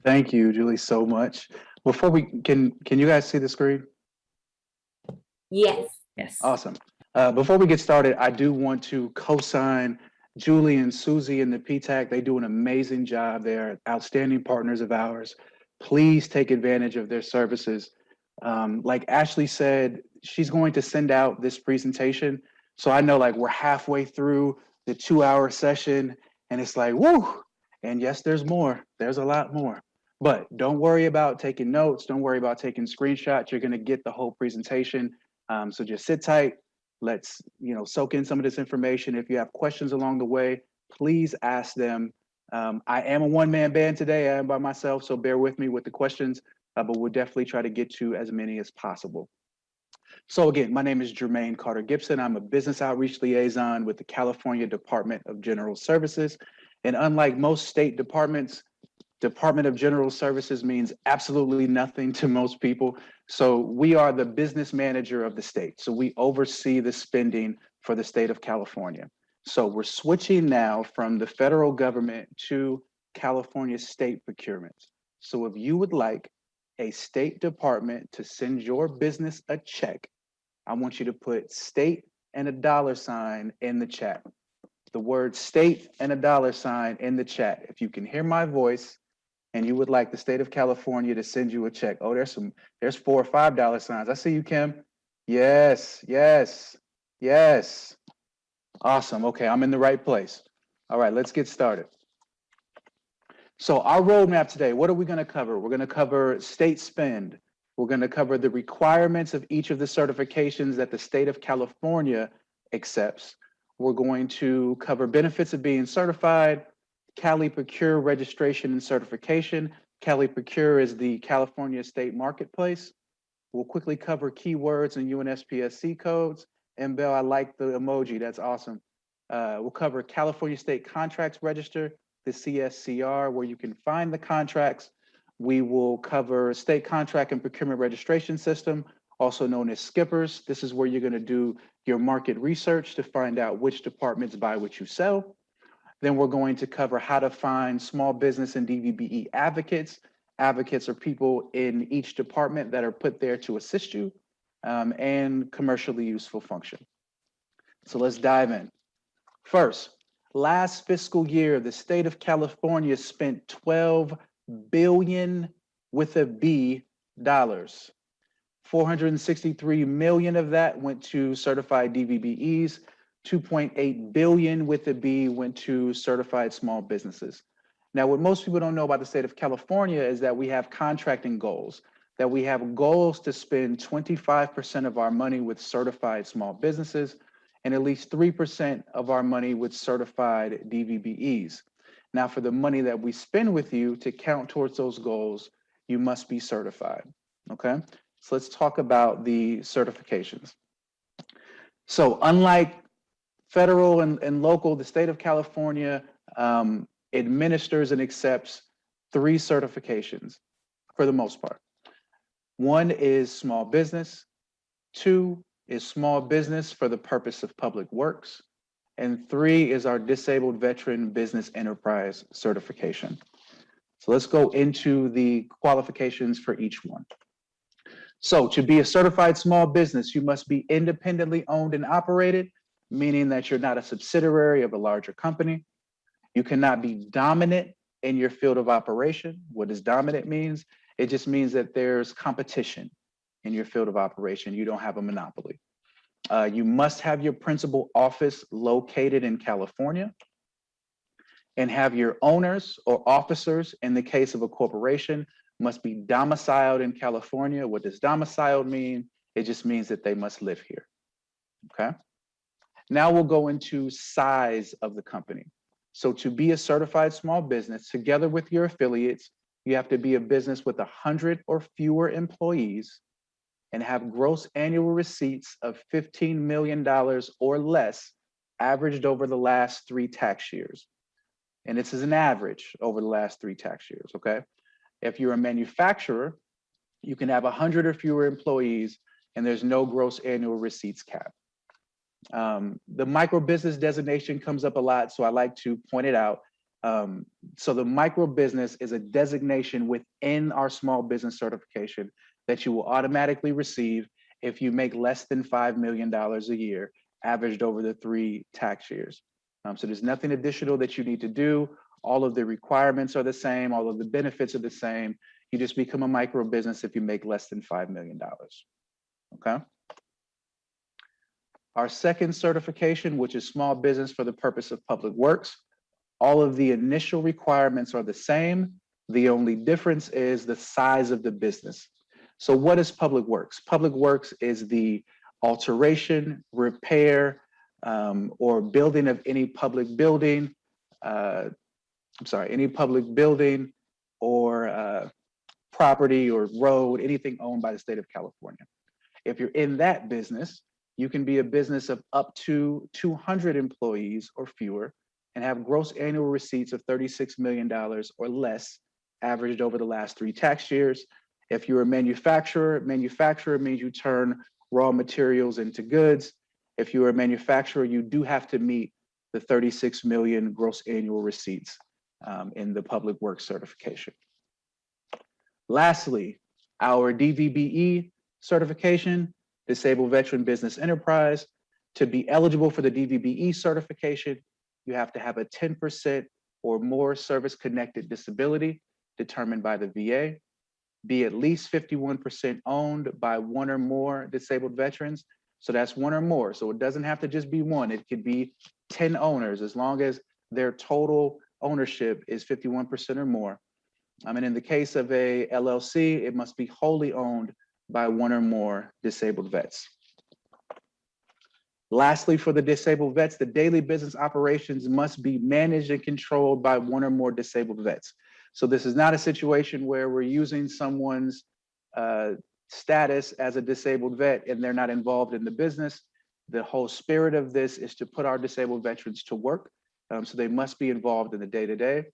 Thank you, Julie, so much. Before we can you guys see the screen? Yes. Yes. Awesome. Before we get started, I do want to co-sign Julie and Susie in the PTAC. They do an amazing job. They're outstanding partners of ours. Please take advantage of their services. Like Ashley said, she's going to send out this presentation. So I know like we're halfway through the 2-hour session and it's like, woo! And yes, there's more. There's a lot more. But don't worry about taking notes. Don't worry about taking screenshots. You're going to get the whole presentation. So just sit tight. Let's soak in some of this information. If you have questions along the way, please ask them. I am a one-man band today. I am by myself, so bear with me with the questions, but we'll definitely try to get to as many as possible. So again, my name is Jermaine Carter Gibson. I'm a business outreach liaison with the California Department of General Services. And unlike most state departments, Department of General Services means absolutely nothing to most people. So we are the business manager of the state. So we oversee the spending for the state of California. So we're switching now from the federal government to California state procurement. So if you would like a state department to send your business a check, I want you to put state and a $sign in the chat. The word state and a $sign in the chat. If you can hear my voice and you would like the state of California to send you a check. Oh, there's $4 or $5 signs. I see you, Kim. Yes, yes, yes. Awesome. Okay, I'm in the right place. All right, let's get started. So our roadmap today, what are we going to cover? We're going to cover state spend. We're going to cover the requirements of each of the certifications that the state of California accepts. We're going to cover benefits of being certified, Cali Procure registration and certification. Cali Procure is the California state marketplace. We'll quickly cover keywords and UNSPSC codes. And Belle, I like the emoji, that's awesome. We'll cover California State Contracts Register, the CSCR, where you can find the contracts. We will cover State Contract and Procurement Registration System, also known as Skippers. This is where you're going to do your market research to find out which departments buy what you sell. Then we're going to cover how to find small business and DVBE advocates. Advocates are people in each department that are put there to assist you, and commercially useful function. So let's dive in. First, last fiscal year, the state of California spent $12 billion with a B dollars. 463 million of that went to certified DVBEs. 2.8 billion with a B went to certified small businesses. Now, what most people don't know about the state of California is that we have contracting goals, that we have goals to spend 25% of our money with certified small businesses and at least 3% of our money with certified DVBEs. Now, for the money that we spend with you to count towards those goals, you must be certified, okay? So let's talk about the certifications. So unlike federal and local, the state of California administers and accepts 3 certifications for the most part. 1 is small business, 2 is small business for the purpose of public works, and 3 is our disabled veteran business enterprise certification. So let's go into the qualifications for each one. So to be a certified small business, you must be independently owned and operated, meaning that you're not a subsidiary of a larger company. You cannot be dominant in your field of operation. What does dominant means? It just means that there's competition in your field of operation. You don't have a monopoly. You must have your principal office located in California and have your owners or officers, in the case of a corporation, must be domiciled in California. What does domiciled mean? It just means that they must live here, okay? Now we'll go into size of the company. So to be a certified small business, together with your affiliates, you have to be a business with 100 or fewer employees and have gross annual receipts of $15 million or less averaged over the last 3 tax years. And this is an average over the last 3 tax years, okay? If you're a manufacturer, you can have 100 or fewer employees and there's no gross annual receipts cap. The micro business designation comes up a lot, so I like to point it out. So the micro business is a designation within our small business certification that you will automatically receive if you make less than $5 million a year, averaged over the 3 tax years. So there's nothing additional that you need to do. All of the requirements are the same. All of the benefits are the same. You just become a micro business if you make less than $5 million, okay? Our second certification, which is small business for the purpose of public works, all of the initial requirements are the same. The only difference is the size of the business. So what is public works? Public works is the alteration, repair, or building of any public building, any public building or property or road, anything owned by the state of California. If you're in that business, you can be a business of up to 200 employees or fewer and have gross annual receipts of $36 million or less averaged over the last 3 tax years. If you're a manufacturer means you turn raw materials into goods. If you're a manufacturer, you do have to meet the 36 million gross annual receipts in the public works certification. Lastly, our DVBE certification, Disabled Veteran Business Enterprise. To be eligible for the DVBE certification, you have to have a 10% or more service-connected disability determined by the VA, be at least 51% owned by 1 or more disabled veterans. So that's 1 or more. So it doesn't have to just be 1. It could be 10 owners, as long as their total ownership is 51% or more. And in the case of a LLC, it must be wholly owned by 1 or more disabled vets. Lastly, for the disabled vets, the daily business operations must be managed and controlled by 1 or more disabled vets. So this is not a situation where we're using someone's status as a disabled vet and they're not involved in the business. The whole spirit of this is to put our disabled veterans to work. So they must be involved in the day-to-day.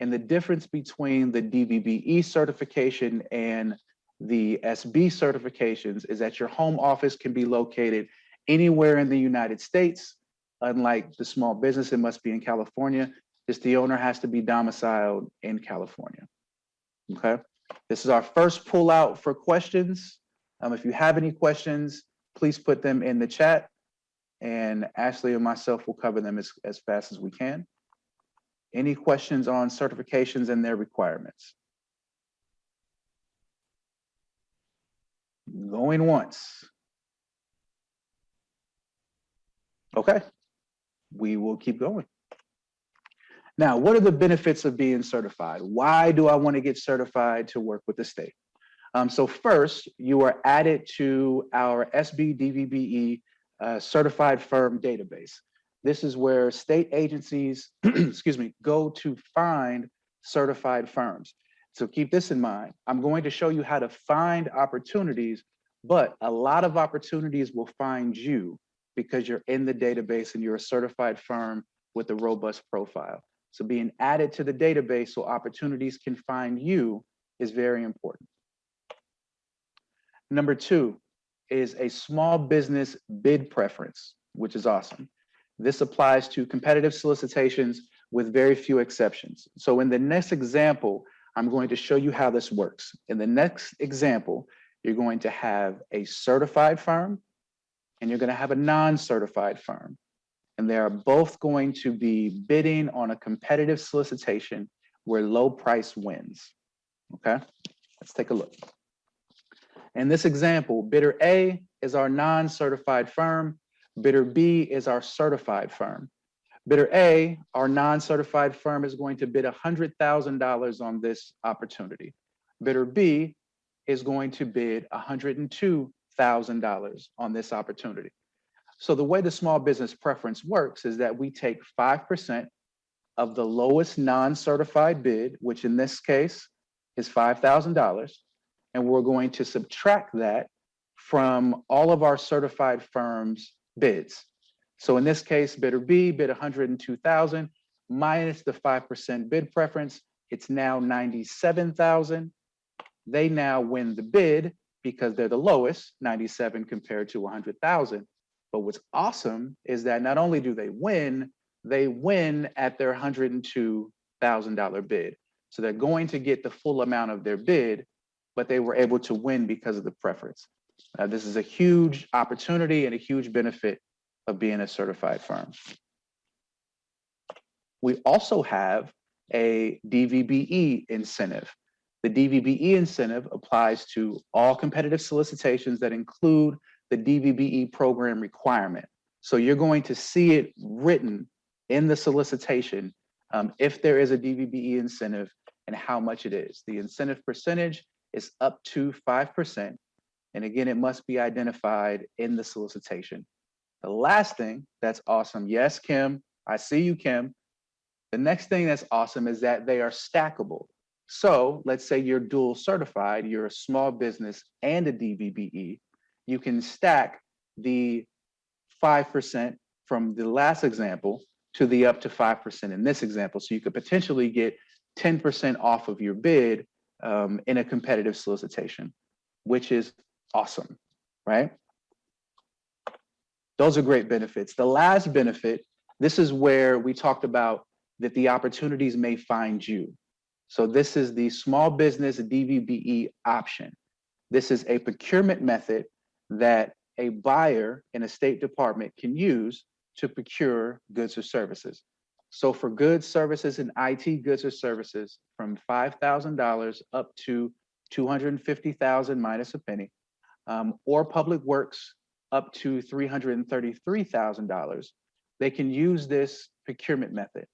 And the difference between the DVBE certification and the SB certifications is that your home office can be located anywhere in the United States. Unlike the small business, it must be in California. Just the owner has to be domiciled in California. Okay, this is our first pull out for questions. If you have any questions, please put them in the chat and Ashley and myself will cover them as fast as we can. Any questions on certifications and their requirements? Going once. Okay, we will keep going. Now, what are the benefits of being certified? Why do I want to get certified to work with the state? So first, you are added to our SB DVBE certified firm database. This is where state agencies, excuse me, go to find certified firms. So keep this in mind. I'm going to show you how to find opportunities, but a lot of opportunities will find you because you're in the database and you're a certified firm with a robust profile. So being added to the database so opportunities can find you is very important. Number 2 is a small business bid preference, which is awesome. This applies to competitive solicitations with very few exceptions. So in the next example, I'm going to show you how this works. In the next example, you're going to have a certified firm and you're going to have a non-certified firm. And they are both going to be bidding on a competitive solicitation where low price wins. Okay, Let's take a look. In this example, bidder A is our non-certified firm. Bidder B is our certified firm. Bidder A, our non-certified firm, is going to bid $100,000 on this opportunity. Bidder B is going to bid $102,000 on this opportunity. So the way the small business preference works is that we take 5% of the lowest non-certified bid, which in this case is $5,000, and we're going to subtract that from all of our certified firms' bids. So in this case, bidder B bid $102,000 minus the 5% bid preference. It's now $97,000. They now win the bid because they're the lowest, 97 compared to 100,000. But what's awesome is that not only do they win at their $102,000 bid. So they're going to get the full amount of their bid, but they were able to win because of the preference. This is a huge opportunity and a huge benefit of being a certified firm. We also have a DVBE incentive. The DVBE incentive applies to all competitive solicitations that include the DVBE program requirement. So you're going to see it written in the solicitation if there is a DVBE incentive and how much it is. The incentive percentage is up to 5%. And again, it must be identified in the solicitation. The last thing that's awesome, yes, Kim, I see you, Kim. The next thing that's awesome is that they are stackable. So let's say you're dual certified, you're a small business and a DVBE. You can stack the 5% from the last example to the up to 5% in this example. So you could potentially get 10% off of your bid in a competitive solicitation, which is awesome, right? Those are great benefits. The last benefit, this is where we talked about that the opportunities may find you. So this is the small business DVBE option. This is a procurement method that a buyer in a state department can use to procure goods or services. So for goods, services, and IT goods or services from $5,000 up to $250,000 minus a penny, or public works up to $333,000, they can use this procurement method.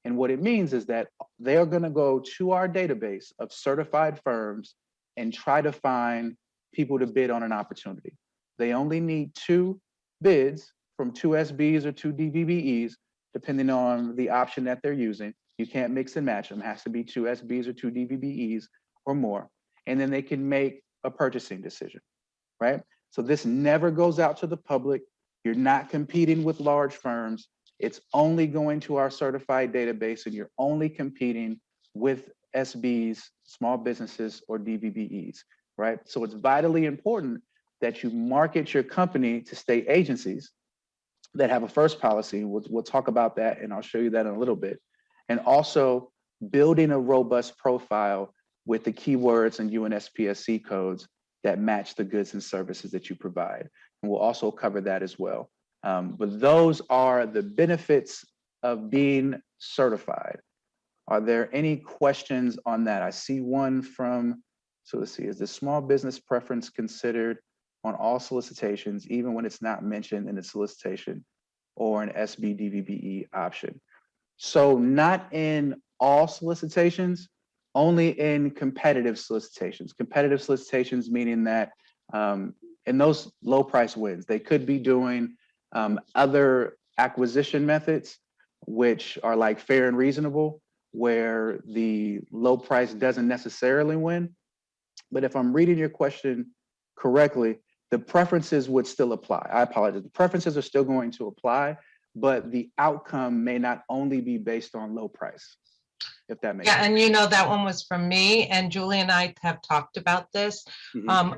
And what it means is that they're going to go to our database of certified firms and try to find people to bid on an opportunity. They only need 2 bids from 2 SBs or 2 DVBEs, depending on the option that they're using. You can't mix and match them. It has to be 2 SBs or 2 DVBEs or more. And then they can make a purchasing decision, right? So this never goes out to the public. You're not competing with large firms. It's only going to our certified database, and you're only competing with SBs, small businesses, or DVBEs, right? So it's vitally important that you market your company to state agencies that have a first policy. We'll talk about that, and I'll show you that in a little bit. And also building a robust profile with the keywords and UNSPSC codes that match the goods and services that you provide. And we'll also cover that as well. But those are the benefits of being certified. Are there any questions on that? I see one from, so let's see, is the small business preference considered on all solicitations, even when it's not mentioned in the solicitation or an SB DVBE option? So not in all solicitations, only in competitive solicitations. Competitive solicitations meaning that in those low price wins, they could be doing other acquisition methods, which are like fair and reasonable, where the low price doesn't necessarily win. But if I'm reading your question correctly, the preferences would still apply. I apologize. The preferences are still going to apply, but the outcome may not only be based on low price, if that makes sense. Yeah, and you know, that one was from me, and Julie and I have talked about this.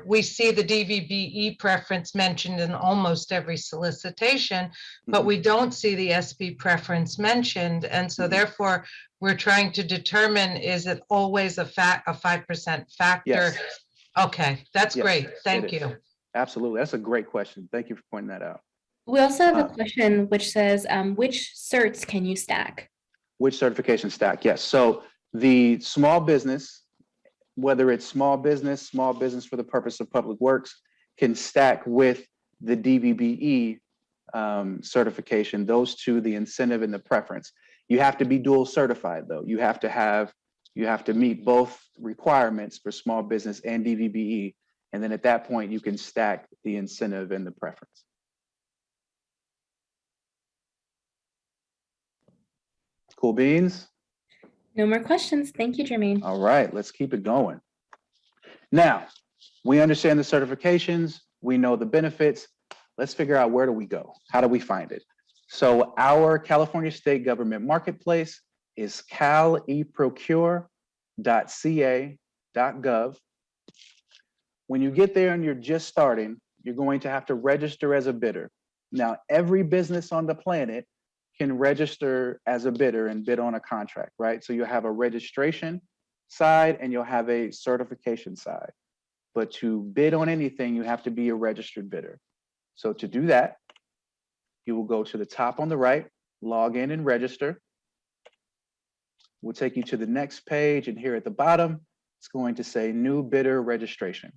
We see the DVBE preference mentioned in almost every solicitation, but we don't see the SB preference mentioned. And so therefore, we're trying to determine, is it always a 5% factor? Yes. Okay, that's Yes, great. Thank you. Absolutely. That's a great question. Thank you for pointing that out. We also have a question which says, which certs can you stack? Which certification stack? Yes. So the small business whether it's small business for the purpose of public works, can stack with the DVBE certification, those two, the incentive and the preference. You have to be dual certified though. You have to meet both requirements for small business and DVBE. And then at that point, you can stack the incentive and the preference. Cool beans? No more questions. Thank you, Jermaine. All right, let's keep it going. Now, we understand the certifications, we know the benefits. Let's figure out, where do we go? How do we find it? So our California State Government Marketplace is caleprocure.ca.gov. When you get there and you're just starting, you're going to have to register as a bidder. Now, every business on the planet can register as a bidder and bid on a contract, right? So you'll have a registration side and you'll have a certification side. But to bid on anything, you have to be a registered bidder. So to do that, you will go to the top on the right, log in and register. We'll take you to the next page, and here at the bottom, it's going to say new bidder registration.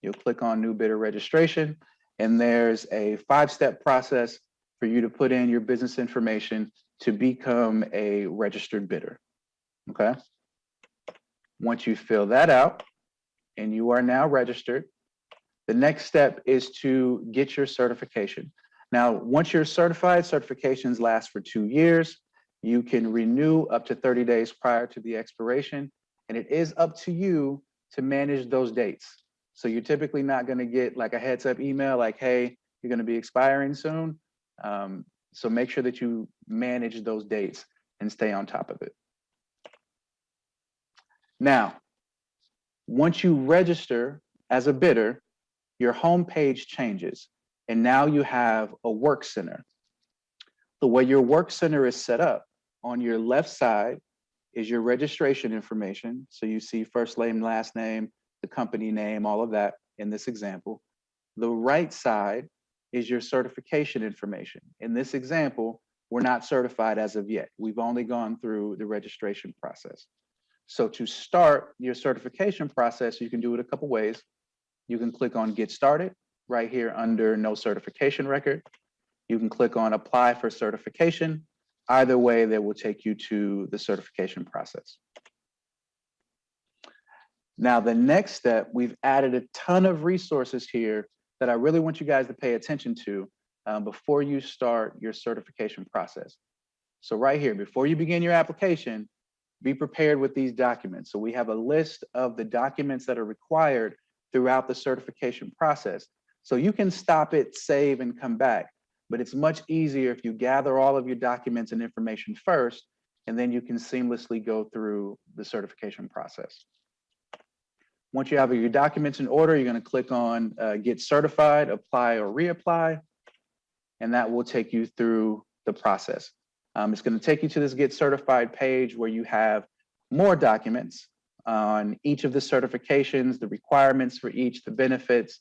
You'll click on new bidder registration, and there's a 5-step process for you to put in your business information to become a registered bidder, okay? Once you fill that out and you are now registered, the next step is to get your certification. Now, once you're certified, certifications last for 2 years. You can renew up to 30 days prior to the expiration, and it is up to you to manage those dates. So you're typically not going to get like a heads up email like, hey, you're going to be expiring soon. So make sure that you manage those dates and stay on top of it. Now, once you register as a bidder, your homepage changes, and now you have a work center. The way your work center is set up, on your left side is your registration information. So you see first name, last name, the company name, all of that in this example. The right side is your certification information. In this example, we're not certified as of yet. We've only gone through the registration process. So to start your certification process, you can do it a couple ways. You can click on Get Started right here under No Certification Record. You can click on Apply for Certification. Either way, that will take you to the certification process. Now, the next step, we've added a ton of resources here that I really want you guys to pay attention to before you start your certification process. So right here, before you begin your application, be prepared with these documents. So we have a list of the documents that are required throughout the certification process. So you can stop it, save, and come back. But it's much easier if you gather all of your documents and information first, and then you can seamlessly go through the certification process. Once you have your documents in order, you're going to click on Get Certified, Apply or Reapply, and that will take you through the process. It's going to take you to this Get Certified page where you have more documents on each of the certifications, the requirements for each, the benefits,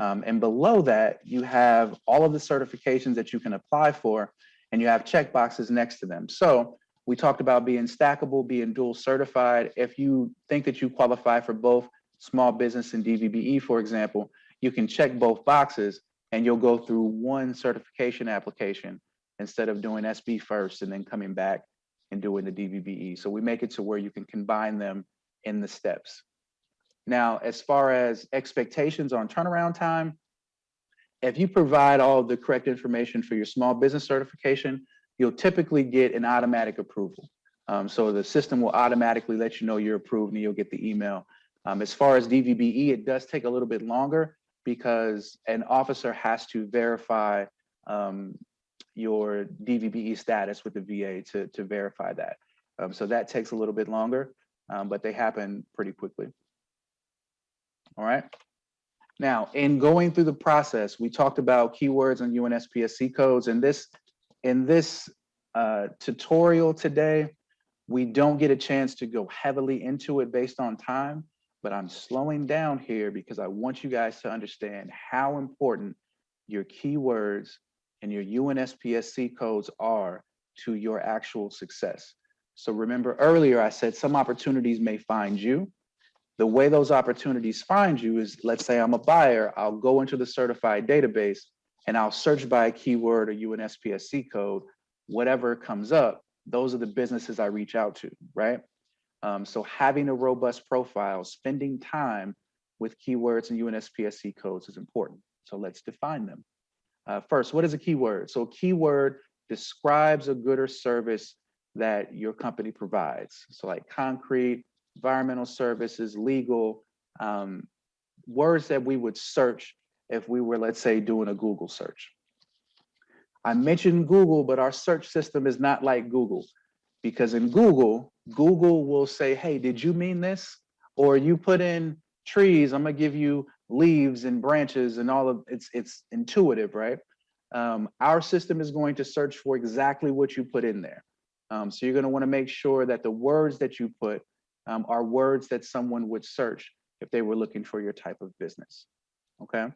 and below that, you have all of the certifications that you can apply for, and you have checkboxes next to them. So we talked about being stackable, being dual certified. If you think that you qualify for both small business and DVBE, for example, you can check both boxes and you'll go through one certification application instead of doing SB first and then coming back and doing the DVBE. So we make it to where you can combine them in the steps. Now, as far as expectations on turnaround time, if you provide all of the correct information for your small business certification, you'll typically get an automatic approval. So the system will automatically let you know you're approved and you'll get the email. As far as DVBE, it does take a little bit longer because an officer has to verify your DVBE status with the VA to verify that. So that takes a little bit longer, but they happen pretty quickly. All right. Now, in going through the process, we talked about keywords and UNSPSC codes. And in this tutorial today, we don't get a chance to go heavily into it based on time, but I'm slowing down here because I want you guys to understand how important your keywords and your UNSPSC codes are to your actual success. So remember earlier, I said some opportunities may find you, The way those opportunities find you is, let's say I'm a buyer, I'll go into the certified database and I'll search by a keyword or UNSPSC code, whatever comes up, those are the businesses I reach out to, right? So having a robust profile, spending time with keywords and UNSPSC codes is important. So let's define them. First, what is a keyword? So a keyword describes a good or service that your company provides. So like concrete, environmental services, legal, words that we would search if we were, let's say, doing a Google search. I mentioned Google, but our search system is not like Google, because in Google will say, hey, did you mean this? Or you put in trees, I'm gonna give you leaves and branches and all of it's intuitive, right? Our system is going to search for exactly what you put in there. So you're gonna wanna make sure that the words that you put are words that someone would search if they were looking for your type of business, okay?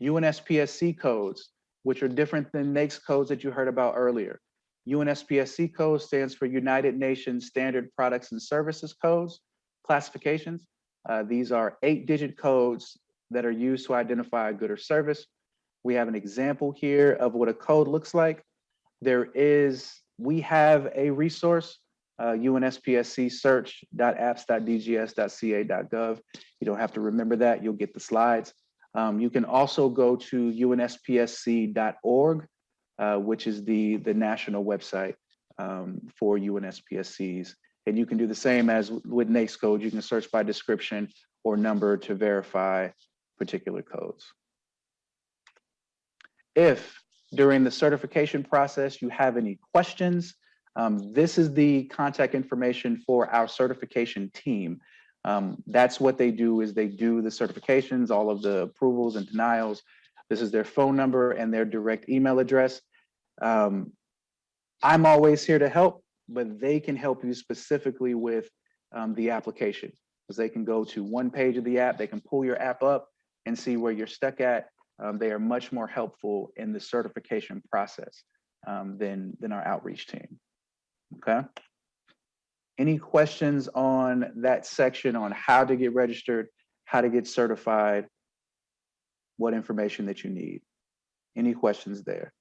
UNSPSC codes, which are different than NAICS codes that you heard about earlier. UNSPSC code stands for United Nations Standard Products and Services Codes, classifications. These are 8-digit codes that are used to identify a good or service. We have an example here of what a code looks like. We have a resource, UNSPSC search.apps.dgs.ca.gov. You don't have to remember that, you'll get the slides. You can also go to unspsc.org, which is the national website for UNSPSCs. And you can do the same as with NAICS code. You can search by description or number to verify particular codes. If during the certification process you have any questions, this is the contact information for our certification team. That's what they do, is they do the certifications, all of the approvals and denials. This is their phone number and their direct email address. I'm always here to help, but they can help you specifically with the application, because they can go to one page of the app, they can pull your app up and see where you're stuck at. They are much more helpful in the certification process than our outreach team, okay? Any questions on that section on how to get registered, how to get certified, what information that you need? Any questions there?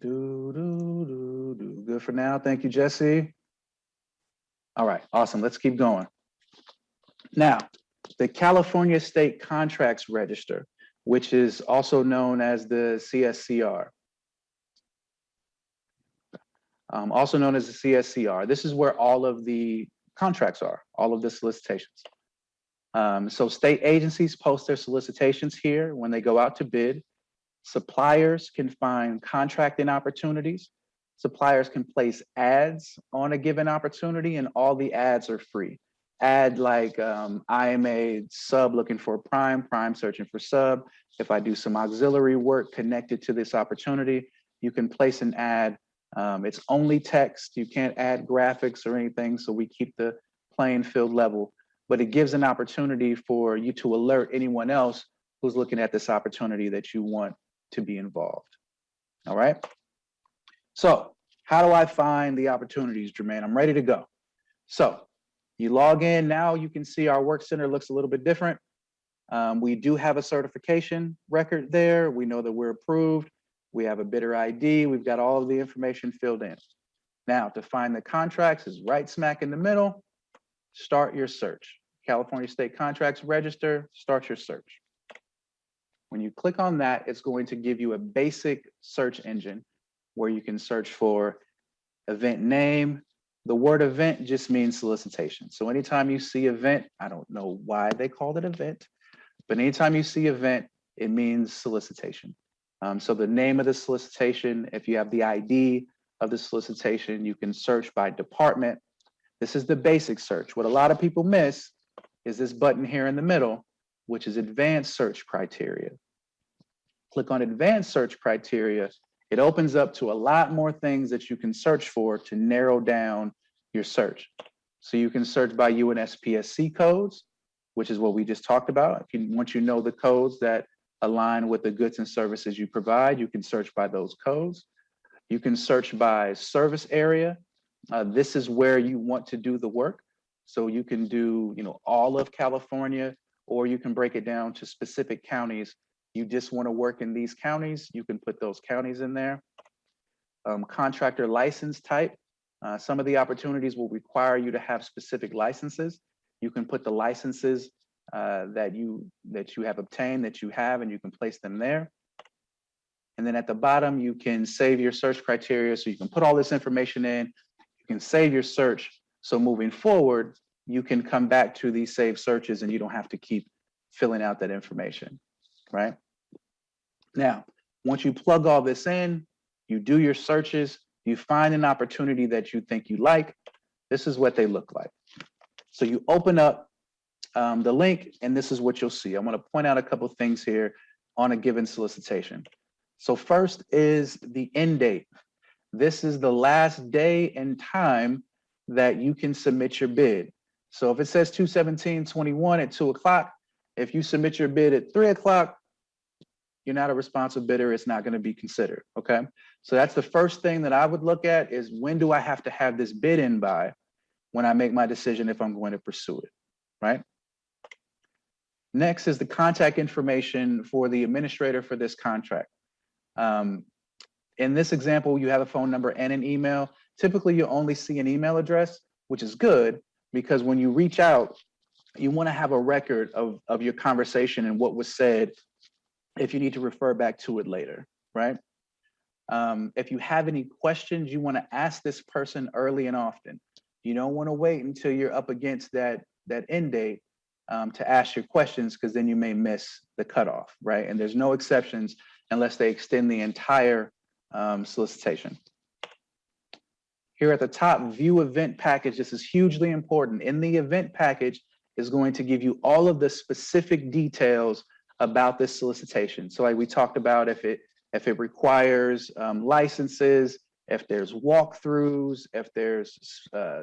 Good for now. Thank you, Jesse. All right, awesome. Let's keep going. Now, the California State Contracts Register, which is also known as the CSCR. Also known as the CSCR. This is where all of the contracts are, all of the solicitations. So state agencies post their solicitations here when they go out to bid. Suppliers can find contracting opportunities. Suppliers can place ads on a given opportunity, and all the ads are free. Ad like I am a sub looking for prime searching for sub. If I do some auxiliary work connected to this opportunity, you can place an ad. It's only text. You can't add graphics or anything, so we keep the playing field level. But it gives an opportunity for you to alert anyone else who's looking at this opportunity that you want to be involved. All right. So how do I find the opportunities, Jermaine? I'm ready to go. So you log in now, you can see our work center looks a little bit different. We do have a certification record there. We know that we're approved. We have a bidder ID. We've got all of the information filled in. Now, to find the contracts is right smack in the middle. Start your search. California State Contracts Register, start your search. When you click on that, it's going to give you a basic search engine where you can search for event name. The word event just means solicitation. So anytime you see event, I don't know why they called it event, but anytime you see event, it means solicitation. So the name of the solicitation, if you have the ID of the solicitation, you can search by department. This is the basic search. What a lot of people miss is this button here in the middle, which is advanced search criteria. Click on advanced search criteria. It opens up to a lot more things that you can search for to narrow down your search. So you can search by UNSPSC codes, which is what we just talked about. Once you know the codes that align with the goods and services you provide, you can search by those codes. You can search by service area. This is where you want to do the work. So you can do, all of California, or you can break it down to specific counties. You just want to work in these counties, you can put those counties in there. Contractor license type. Some of the opportunities will require you to have specific licenses. You can put the licenses that you have obtained, that you have, and you can place them there. And then at the bottom, you can save your search criteria. So you can put all this information in, you can save your search. So moving forward, you can come back to these saved searches and you don't have to keep filling out that information, right? Now, once you plug all this in, you do your searches, you find an opportunity that you think you like. This is what they look like. So you open up the link, and this is what you'll see. I'm going to point out a couple of things here on a given solicitation. So first is the end date. This is the last day and time that you can submit your bid. So if it says 2/17/21 at 2 o'clock, if you submit your bid at 3 o'clock, you're not a responsive bidder, it's not going to be considered, okay? So that's the first thing that I would look at, is when do I have to have this bid in by when I make my decision if I'm going to pursue it, right? Next is the contact information for the administrator for this contract. In this example, you have a phone number and an email. Typically, you only see an email address, which is good, because when you reach out, you want to have a record of your conversation and what was said if you need to refer back to it later, right? If you have any questions, you want to ask this person early and often. You don't want to wait until you're up against that end date to ask your questions, because then you may miss the cutoff, right? And there's no exceptions unless they extend the entire solicitation. Here at the top, view event package. This is hugely important. In the event package is going to give you all of the specific details about this solicitation. So like we talked about, if it requires licenses, if there's walkthroughs, if there's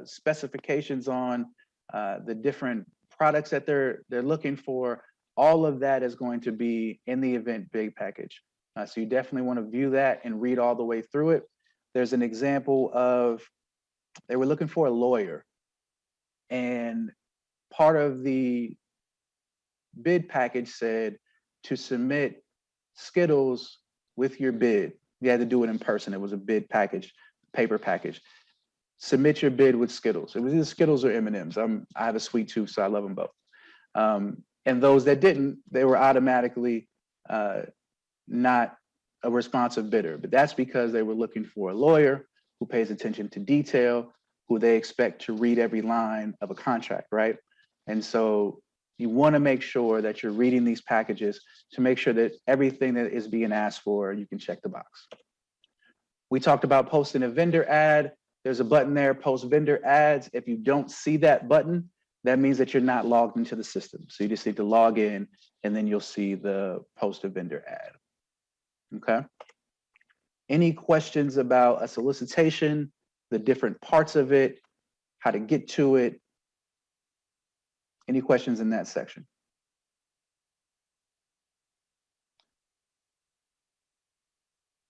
specifications on the different products that they're looking for, all of that is going to be in the event big package. So you definitely want to view that and read all the way through it. There's an example of, they were looking for a lawyer, and part of the bid package said to submit Skittles with your bid. You had to do it in person. It was a bid package, paper package. Submit your bid with Skittles. It was either Skittles or M&Ms. I have a sweet tooth, so I love them both. And those that didn't, they were automatically not a responsive bidder. But that's because they were looking for a lawyer who pays attention to detail, who they expect to read every line of a contract, right? And so you want to make sure that you're reading these packages to make sure that everything that is being asked for, you can check the box. We talked about posting a vendor ad. There's a button there, post vendor ads. If you don't see that button, that means that you're not logged into the system. So you just need to log in, and then you'll see the post a vendor ad. Okay. Any questions about a solicitation, the different parts of it, how to get to it? Any questions in that section?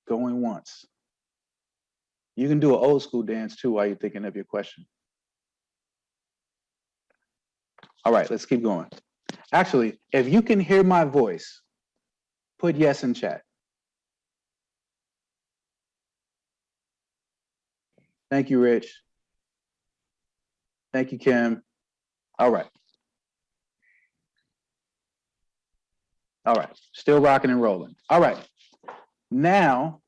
Going once. You can do an old school dance too while you're thinking of your question. All right, let's keep going. Actually, if you can hear my voice, put yes in chat. Thank you, Rich. Thank you, Kim. All right. All right, still rocking and rolling. All right, now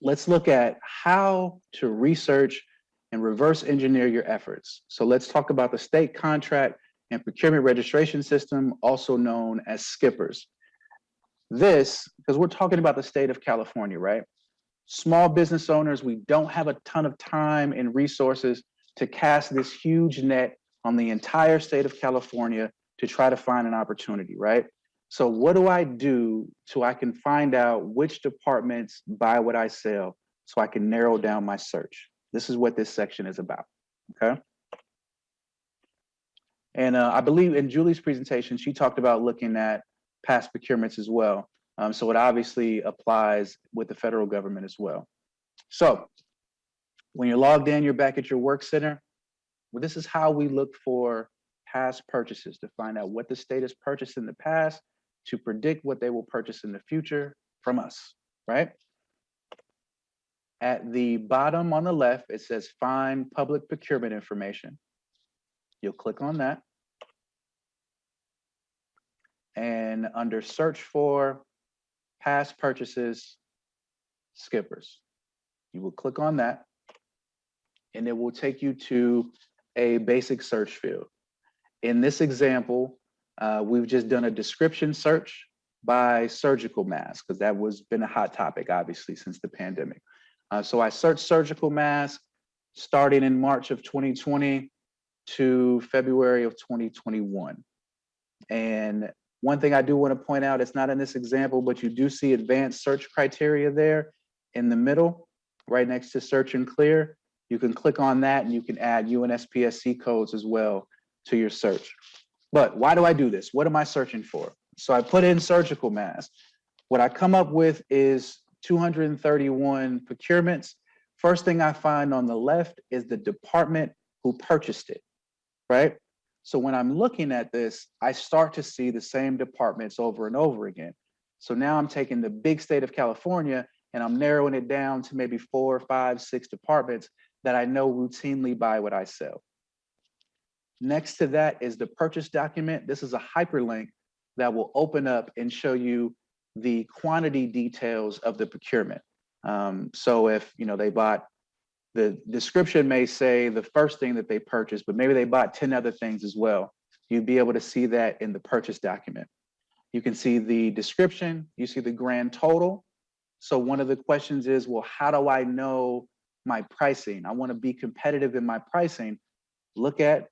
let's look at how to research and reverse engineer your efforts. So let's talk about the state contract and procurement registration system, also known as skippers. This, because we're talking about the state of California, right? Small business owners, we don't have a ton of time and resources to cast this huge net on the entire state of California to try to find an opportunity, right? So what do I do so I can find out which departments buy what I sell so I can narrow down my search? This is what this section is about, okay? And I believe in Julie's presentation, she talked about looking at past procurements as well. So it obviously applies with the federal government as well. So when you're logged in, you're back at your work center. Well, this is how we look for past purchases to find out what the state has purchased in the past to predict what they will purchase in the future from us, right? At the bottom on the left, it says find public procurement information. You'll click on that. And under search for past purchases, skippers, you will click on that and it will take you to a basic search field. In this example, we've just done a description search by surgical mask because that was been a hot topic, obviously, since the pandemic. So I searched surgical mask starting in March of 2020 to February of 2021. And one thing I do want to point out, it's not in this example, but you do see advanced search criteria there in the middle, right next to search and clear. You can click on that and you can add UNSPSC codes as well to your search. But why do I do this? What am I searching for? So I put in surgical mask. What I come up with is 231 procurements. First thing I find on the left is the department who purchased it, right? So when I'm looking at this, I start to see the same departments over and over again. So now I'm taking the big state of California and I'm narrowing it down to maybe 4, 5, 6 departments that I know routinely buy what I sell. Next to that is the purchase document. This is a hyperlink that will open up and show you the quantity details of the procurement. So if they bought, the description may say the first thing that they purchased, but maybe they bought 10 other things as well. You'd be able to see that in the purchase document. You can see the description, you see the grand total. So one of the questions is, well, how do I know my pricing? I want to be competitive in my pricing. Look at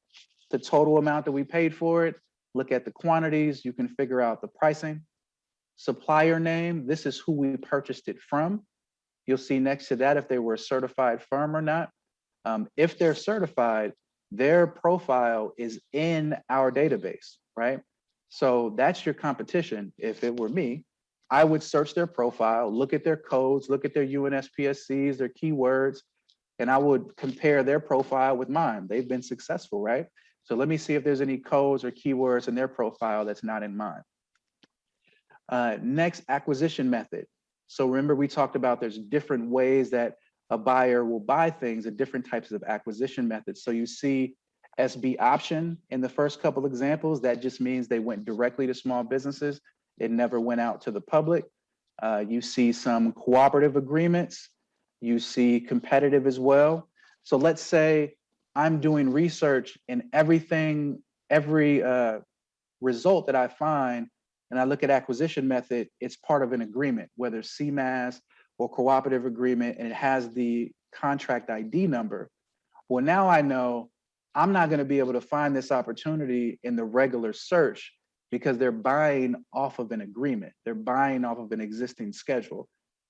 the total amount that we paid for it. Look at the quantities. You can figure out the pricing. Supplier name, this is who we purchased it from. You'll see next to that if they were a certified firm or not. If they're certified, their profile is in our database, right? So that's your competition. If it were me, I would search their profile, look at their codes, look at their UNSPSCs, their keywords, and I would compare their profile with mine. They've been successful, right? So let me see if there's any codes or keywords in their profile that's not in mine. Next, acquisition method. So remember, we talked about there's different ways that a buyer will buy things and different types of acquisition methods. So you see SB option in the first couple examples. That just means they went directly to small businesses. It never went out to the public. You see some cooperative agreements. You see competitive as well. So let's say I'm doing research and every result that I find, and I look at acquisition method, it's part of an agreement, whether CMAS or cooperative agreement, and it has the contract ID number. Well, now I know I'm not going to be able to find this opportunity in the regular search because they're buying off of an agreement. They're buying off of an existing schedule.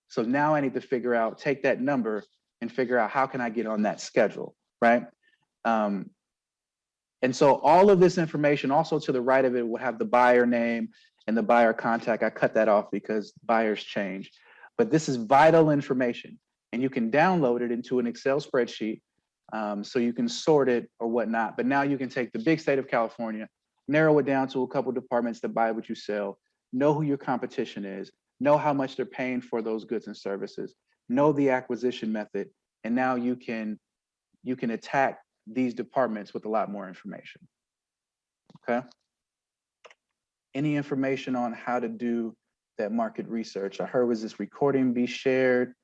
So now I need to figure out, take that number and figure out how can I get on that schedule, right? And so all of this information, also to the right of it, will have the buyer name and the buyer contact. I cut that off because buyers change. But this is vital information, and you can download it into an Excel spreadsheet so you can sort it or whatnot. But now you can take the big state of California, narrow it down to a couple departments that buy what you sell, know who your competition is, know how much they're paying for those goods and services, know the acquisition method, and now you can attack these departments with a lot more information. Okay. Any information on how to do that market research? I heard, was this recording be shared?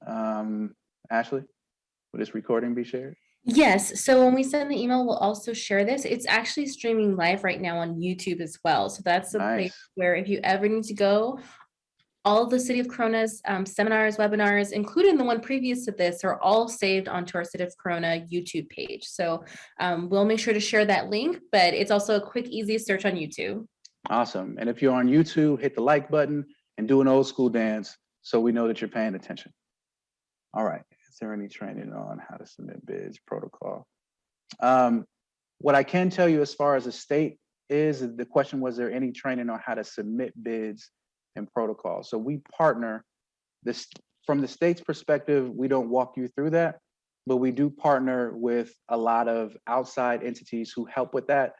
Ashley, will this recording be shared? Yes, so when we send the email, we'll also share this. It's actually streaming live right now on YouTube as well. So that's the place where if you ever need to go, all of the City of Corona's seminars, webinars, including the one previous to this, are all saved onto our City of Corona YouTube page. So we'll make sure to share that link, but it's also a quick, easy search on YouTube. Awesome. And if you're on YouTube, hit the like button and do an old school dance so we know that you're paying attention. All right. Is there any training on how to submit bids protocol? What I can tell you as far as the state is, the question was there any training on how to submit bids and protocol? So we partner this from the state's perspective. We don't walk you through that. but we do partner with a lot of outside entities who help with that,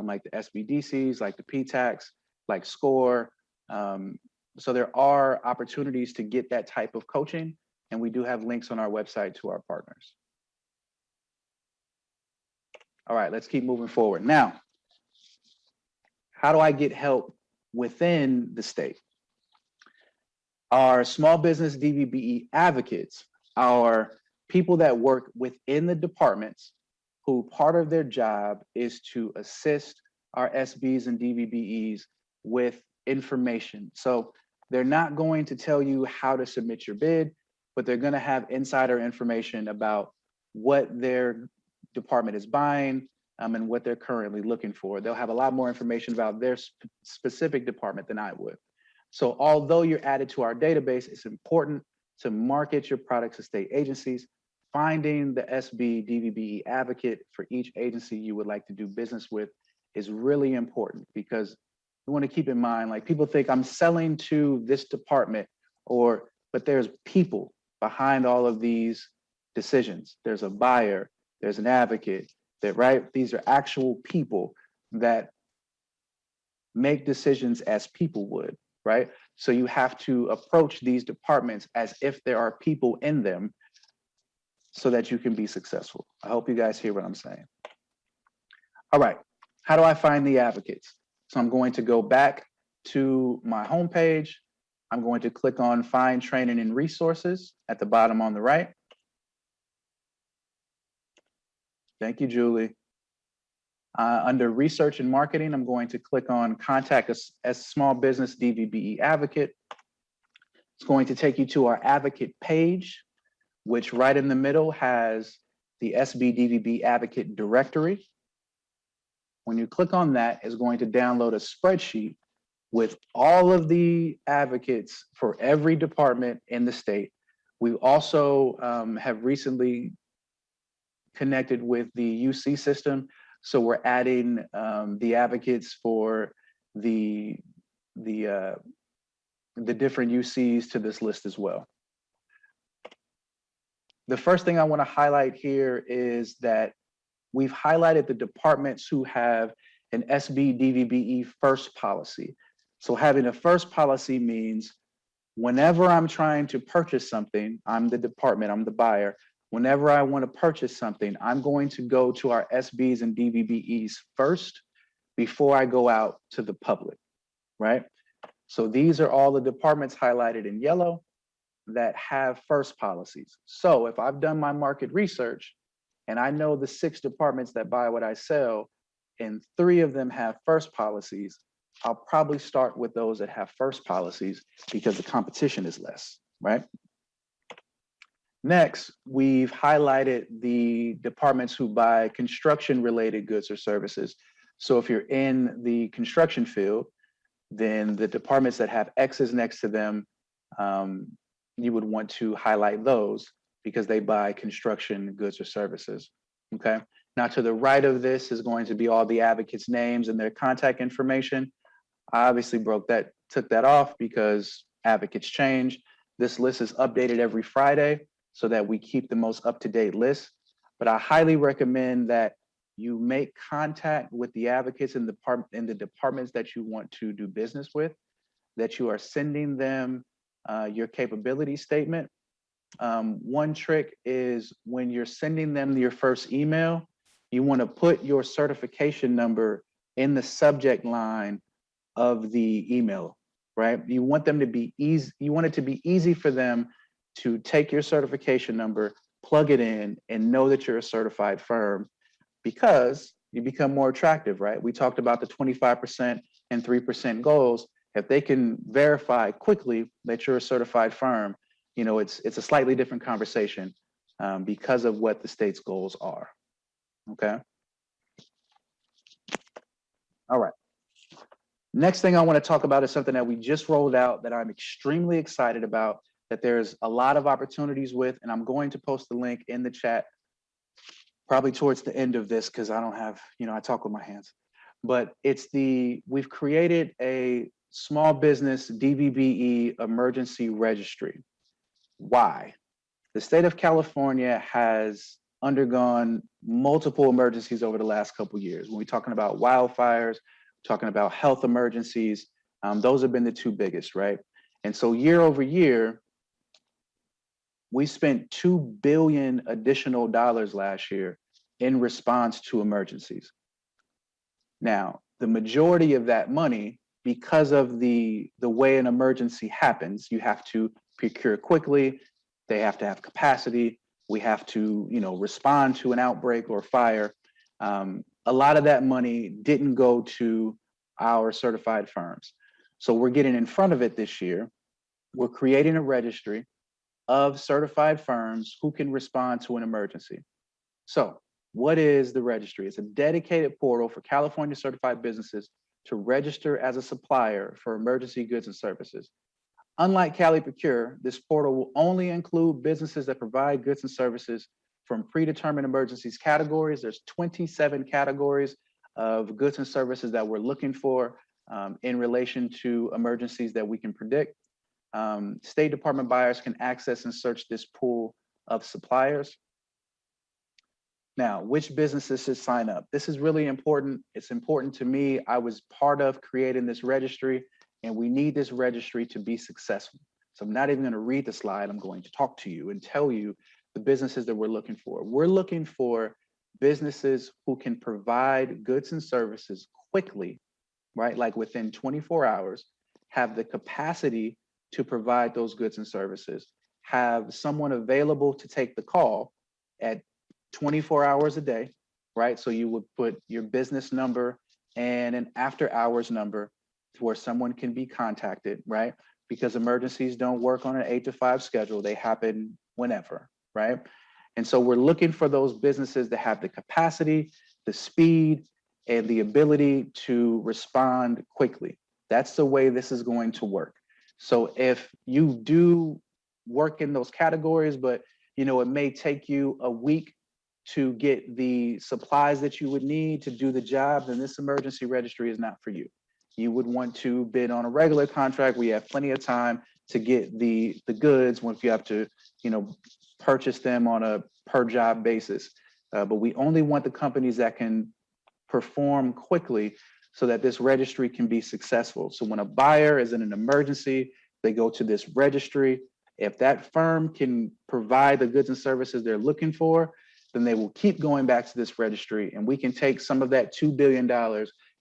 like the SBDCs, like the PTACs, like SCORE. So there are opportunities to get that type of coaching, and we do have links on our website to our partners. All right, let's keep moving forward. Now, how do I get help within the state? Our small business DVBE advocates are people that work within the departments who part of their job is to assist our SBs and DVBEs with information. So they're not going to tell you how to submit your bid, but they're going to have insider information about what their department is buying and what they're currently looking for. They'll have a lot more information about their specific department than I would. So although you're added to our database, it's important to market your products to state agencies. Finding the SB DVBE advocate for each agency you would like to do business with is really important, because you want to keep in mind, like, people think I'm selling to this department, but there's people behind all of these decisions. There's a buyer, there's an advocate, right? These are actual people that make decisions as people would, right? So you have to approach these departments as if there are people in them so that you can be successful. I hope you guys hear what I'm saying. All right, how do I find the advocates? So I'm going to go back to my homepage. I'm going to click on Find Training and Resources at the bottom on the right. Thank you, Julie. Under Research and Marketing, I'm going to click on Contact a Small Business DVBE Advocate. It's going to take you to our advocate page, which right in the middle has the SB DVB Advocate Directory. When you click on that, it's going to download a spreadsheet with all of the advocates for every department in the state. We also have recently connected with the UC system, so we're adding the advocates for the different UCs to this list as well. The first thing I want to highlight here is that we've highlighted the departments who have an SB DVBE first policy. So having a first policy means whenever I'm trying to purchase something, I'm the department, I'm the buyer. Whenever I want to purchase something, I'm going to go to our SBs and DVBEs first before I go out to the public, right? So these are all the departments highlighted in yellow that have first policies. So if I've done my market research and I know the 6 departments that buy what I sell, and 3 of them have first policies, I'll probably start with those that have first policies because the competition is less, right? Next, we've highlighted the departments who buy construction-related goods or services. So if you're in the construction field, then the departments that have X's next to them, you would want to highlight those because they buy construction goods or services, okay? Now to the right of this is going to be all the advocates' names and their contact information. I obviously took that off because advocates change. This list is updated every Friday so that we keep the most up-to-date list. But I highly recommend that you make contact with the advocates in the departments that you want to do business with, that you are sending them your capability statement. One trick is when you're sending them your first email, you want to put your certification number in the subject line of the email, right? You want them to be easy. You want it to be easy for them to take your certification number, plug it in, and know that you're a certified firm, because you become more attractive, right? We talked about the 25% and 3% goals. If they can verify quickly that you're a certified firm, you know, it's a slightly different conversation because of what the state's goals are, okay? All right. Next thing I want to talk about is something that we just rolled out that I'm extremely excited about, that there's a lot of opportunities with, and I'm going to post the link in the chat probably towards the end of this because I don't have, I talk with my hands. But we've created a small business DVBE emergency registry. Why? The state of California has undergone multiple emergencies over the last couple of years. When we're talking about wildfires, talking about health emergencies, those have been the two biggest, right? And so year over year, we spent $2 billion additional dollars last year in response to emergencies. Now, the majority of that money, because of the way an emergency happens, you have to procure quickly, they have to have capacity, we have to, respond to an outbreak or fire. A lot of that money didn't go to our certified firms. So we're getting in front of it this year. We're creating a registry of certified firms who can respond to an emergency. So what is the registry? It's a dedicated portal for California certified businesses to register as a supplier for emergency goods and services. Unlike Cali Procure, this portal will only include businesses that provide goods and services from predetermined emergencies categories. There's 27 categories of goods and services that we're looking for in relation to emergencies that we can predict. State Department buyers can access and search this pool of suppliers. Now, which businesses should sign up? This is really important. It's important to me. I was part of creating this registry, and we need this registry to be successful. So I'm not even going to read the slide. I'm going to talk to you and tell you the businesses that we're looking for. We're looking for businesses who can provide goods and services quickly, right? Like within 24 hours, have the capacity to provide those goods and services, have someone available to take the call at 24 hours a day, right? So you would put your business number and an after hours number where someone can be contacted, right? Because emergencies don't work on an 8 to 5 schedule. They happen whenever, right? And so we're looking for those businesses that have the capacity, the speed, and the ability to respond quickly. That's the way this is going to work. So if you do work in those categories, but it may take you a week to get the supplies that you would need to do the job, then this emergency registry is not for you. You would want to bid on a regular contract. We have plenty of time to get the goods once you have to, purchase them on a per job basis. But we only want the companies that can perform quickly so that this registry can be successful. So when a buyer is in an emergency, they go to this registry. If that firm can provide the goods and services they're looking for, then they will keep going back to this registry, and we can take some of that $2 billion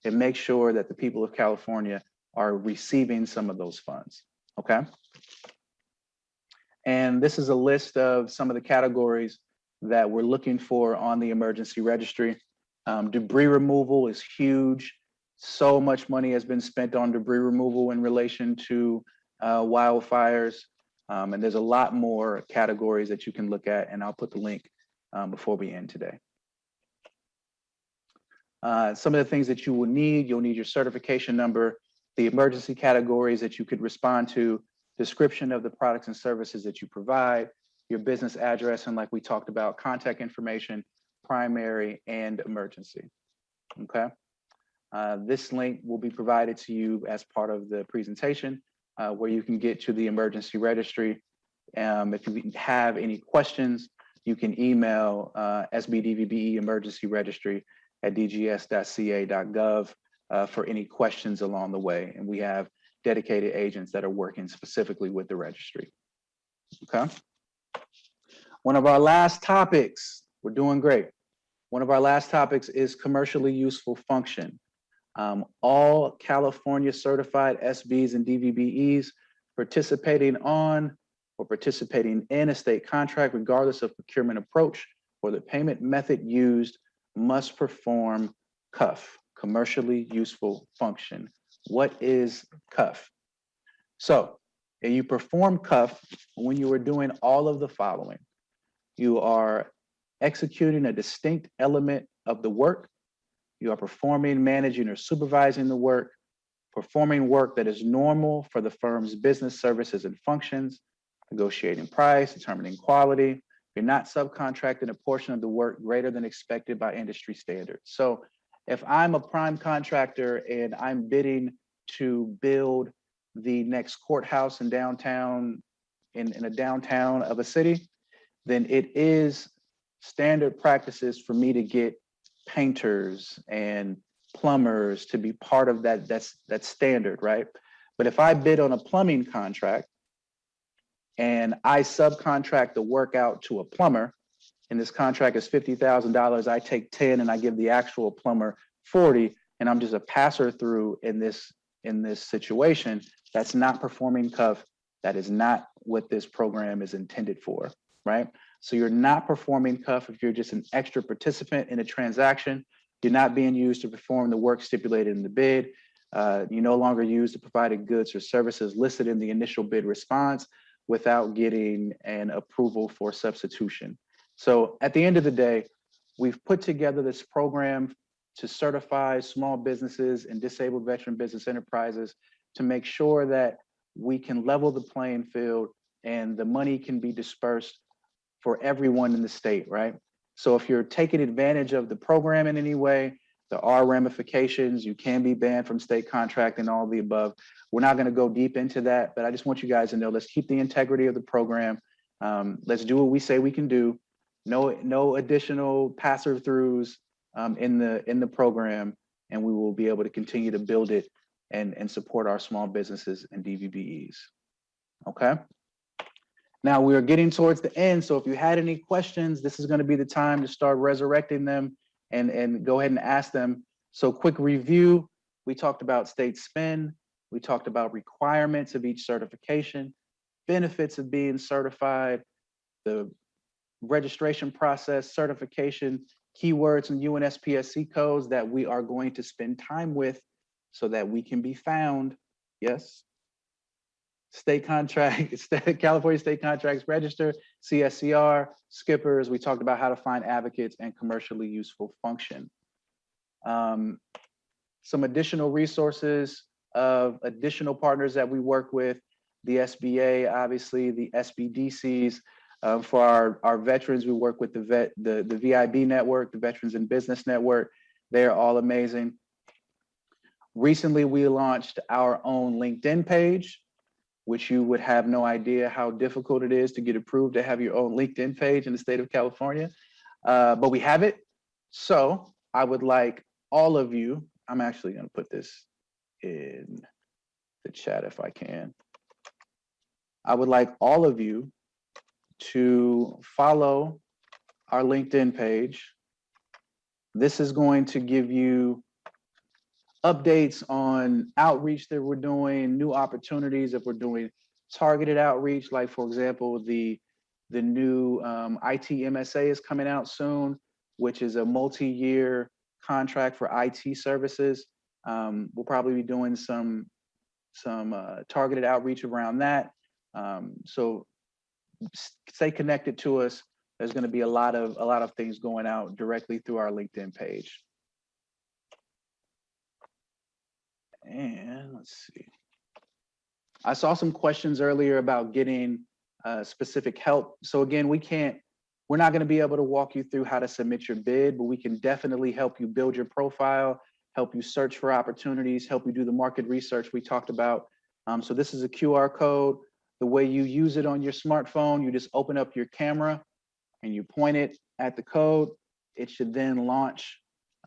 and make sure that the people of California are receiving some of those funds, okay? And this is a list of some of the categories that we're looking for on the emergency registry. Debris removal is huge. So much money has been spent on debris removal in relation to wildfires. And there's a lot more categories that you can look at, and I'll put the link before we end today. Some of the things that you will need, you'll need your certification number, the emergency categories that you could respond to, description of the products and services that you provide, your business address, and like we talked about, contact information, primary and emergency, okay? This link will be provided to you as part of the presentation where you can get to the emergency registry. If you have any questions, you can email SBDVBE Emergency Registry at dgs.ca.gov for any questions along the way. And we have dedicated agents that are working specifically with the registry, okay? One of our last topics, we're doing great. One of our last topics is commercially useful function. All California certified SBs and DVBEs participating on or participating in a state contract, regardless of procurement approach or the payment method used, must perform CUF, commercially useful function. What is CUF? So you perform CUF when you are doing all of the following. You are executing a distinct element of the work. You are performing, managing, or supervising the work, performing work that is normal for the firm's business, services, and functions, negotiating price, determining quality. You're not subcontracting a portion of the work greater than expected by industry standards. So if I'm a prime contractor and I'm bidding to build the next courthouse in downtown, in a downtown of a city, then it is standard practices for me to get painters and plumbers to be part of that. That's standard, right? But if I bid on a plumbing contract and I subcontract the work out to a plumber, and this contract is $50,000, I take 10 and I give the actual plumber 40, and I'm just a passer through in this situation, that's not performing cuff. That is not what this program is intended for, right? So you're not performing cuff if you're just an extra participant in a transaction. You're not being used to perform the work stipulated in the bid. You no longer use the provided goods or services listed in the initial bid response without getting an approval for substitution. So at the end of the day, we've put together this program to certify small businesses and disabled veteran business enterprises to make sure that we can level the playing field and the money can be dispersed for everyone in the state, right? So if you're taking advantage of the program in any way, there are ramifications. You can be banned from state contract and all the above. We're not going to go deep into that, but I just want you guys to know, let's keep the integrity of the program. Let's do what we say we can do. No additional passer-throughs in the program, and we will be able to continue to build it and support our small businesses and DVBEs. Okay. Now we are getting towards the end, so if you had any questions, this is going to be the time to start resurrecting them and go ahead and ask them. So quick review, we talked about state spend, we talked about requirements of each certification, benefits of being certified, the registration process, certification, keywords and UNSPSC codes that we are going to spend time with so that we can be found. Yes. State contract, California State Contracts Register, CSCR, skippers. We talked about how to find advocates and commercially useful function. Some additional resources of additional partners that we work with, the SBA, obviously the SBDCs. For our veterans, we work with the VIB network, the Veterans in Business Network. They're all amazing. Recently, we launched our own LinkedIn page, which you would have no idea how difficult it is to get approved to have your own LinkedIn page in the state of California. But we have it. So I would like all of you, I'm actually going to put this in the chat if I can. I would like all of you to follow our LinkedIn page. This is going to give you updates on outreach that we're doing, new opportunities if we're doing targeted outreach, like for example, the new IT MSA is coming out soon, which is a multi-year contract for IT services. We'll probably be doing some targeted outreach around that. So stay connected to us. There's going to be a lot of things going out directly through our LinkedIn page. And let's see. I saw some questions earlier about getting specific help. So again, we're not going to be able to walk you through how to submit your bid, but we can definitely help you build your profile, help you search for opportunities, help you do the market research we talked about. So this is a QR code. The way you use it on your smartphone, you just open up your camera and you point it at the code. It should then launch,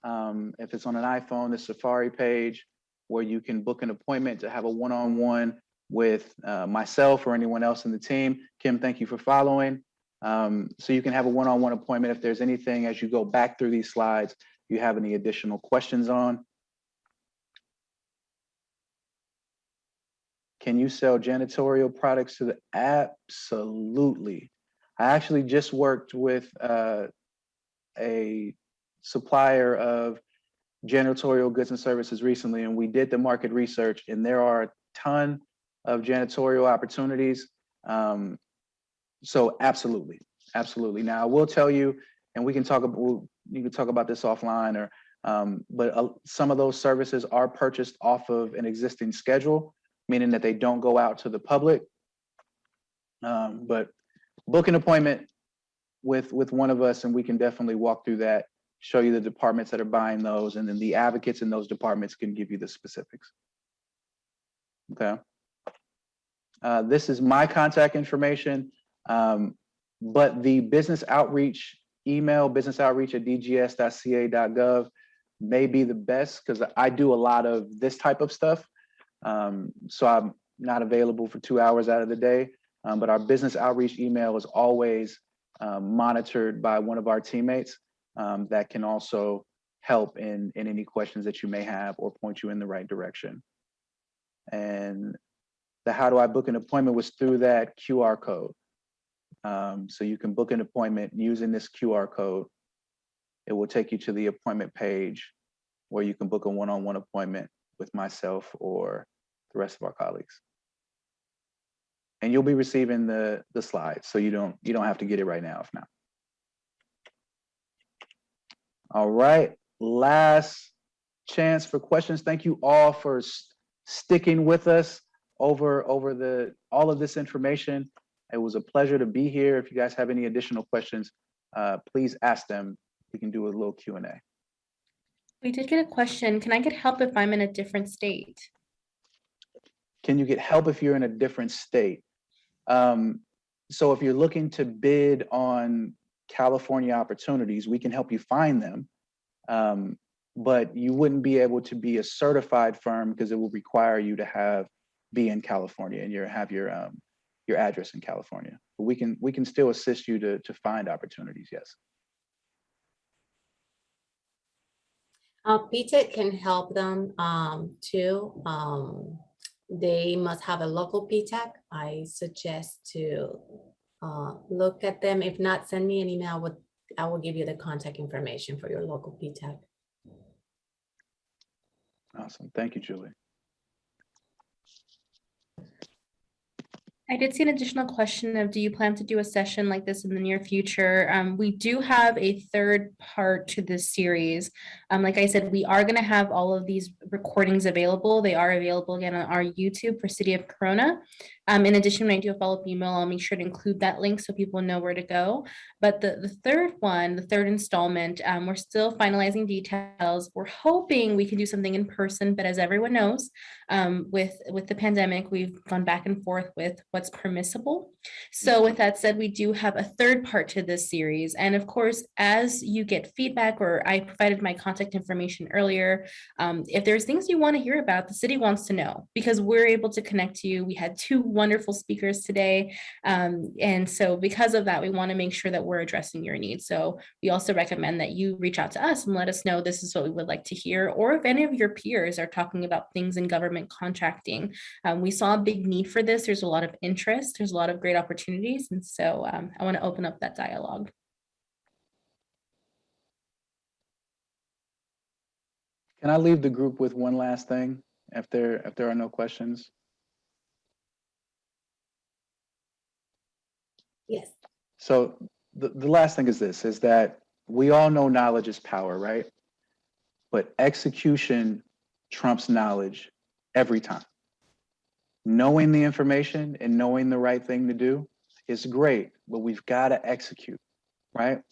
if it's on an iPhone, the Safari page, where you can book an appointment to have a one-on-one with myself or anyone else in the team. Kim, thank you for following. So you can have a one-on-one appointment if there's anything as you go back through these slides you have any additional questions on. Can you sell janitorial products to the? Absolutely. I actually just worked with a supplier of janitorial goods and services recently, and we did the market research, and there are a ton of janitorial opportunities. So absolutely. Now I will tell you, and we can talk about, you can talk about this offline, or but some of those services are purchased off of an existing schedule, meaning that they don't go out to the public. But book an appointment with one of us, and we can definitely walk through that, show you the departments that are buying those, and then the advocates in those departments can give you the specifics. Okay. This is my contact information. But the business outreach email, business@dgs.ca.gov, may be the best because I do a lot of this type of stuff. So I'm not available for 2 hours out of the day. But our business outreach email is always monitored by one of our teammates that can also help in any questions that you may have or point you in the right direction. And the how do I book an appointment was through that QR code. So you can book an appointment using this QR code. It will take you to the appointment page where you can book a one-on-one appointment with myself or the rest of our colleagues. And you'll be receiving the slides, so you don't have to get it right now if not. All right, last chance for questions. Thank you all for sticking with us over all of this information. It was a pleasure to be here. If you guys have any additional questions, please ask them. We can do a little Q&A. We did get a question. Can I get help if I'm in a different state? Can you get help if you're in a different state? So if you're looking to bid on California opportunities, we can help you find them. But you wouldn't be able to be a certified firm because it will require you to be in California and have your address in California. But we can still assist you to find opportunities, yes. PTAC can help them too. They must have a local PTAC. I suggest to look at them. If not, send me an email. I will give you the contact information for your local PTAC. Awesome. Thank you, Julie. I did see an additional question of, do you plan to do a session like this in the near future? We do have a third part to this series. Like I said, we are going to have all of these recordings available. They are available again on our YouTube for City of Corona. In addition, when I do a follow-up email, I'll make sure to include that link so people know where to go. But the third one, the third installment, we're still finalizing details. We're hoping we can do something in person, but as everyone knows, with the pandemic, we've gone back and forth with what's permissible. So with that said, we do have a third part to this series. And of course, as you get feedback, or I provided my contact information earlier, if there's things you want to hear about, the city wants to know, because we're able to connect you. We had 2 wonderful speakers today. And so because of that, we want to make sure that we're addressing your needs. So we also recommend that you reach out to us and let us know this is what we would like to hear, or if any of your peers are talking about things in government contracting. We saw a big need for this. There's a lot of interest. There's a lot of great opportunities. And so I want to open up that dialogue. Can I leave the group with one last thing if there are no questions? Yes. So the last thing is this, is that we all know knowledge is power, right? But execution trumps knowledge every time. Knowing the information and knowing the right thing to do is great, but we've got to execute, right?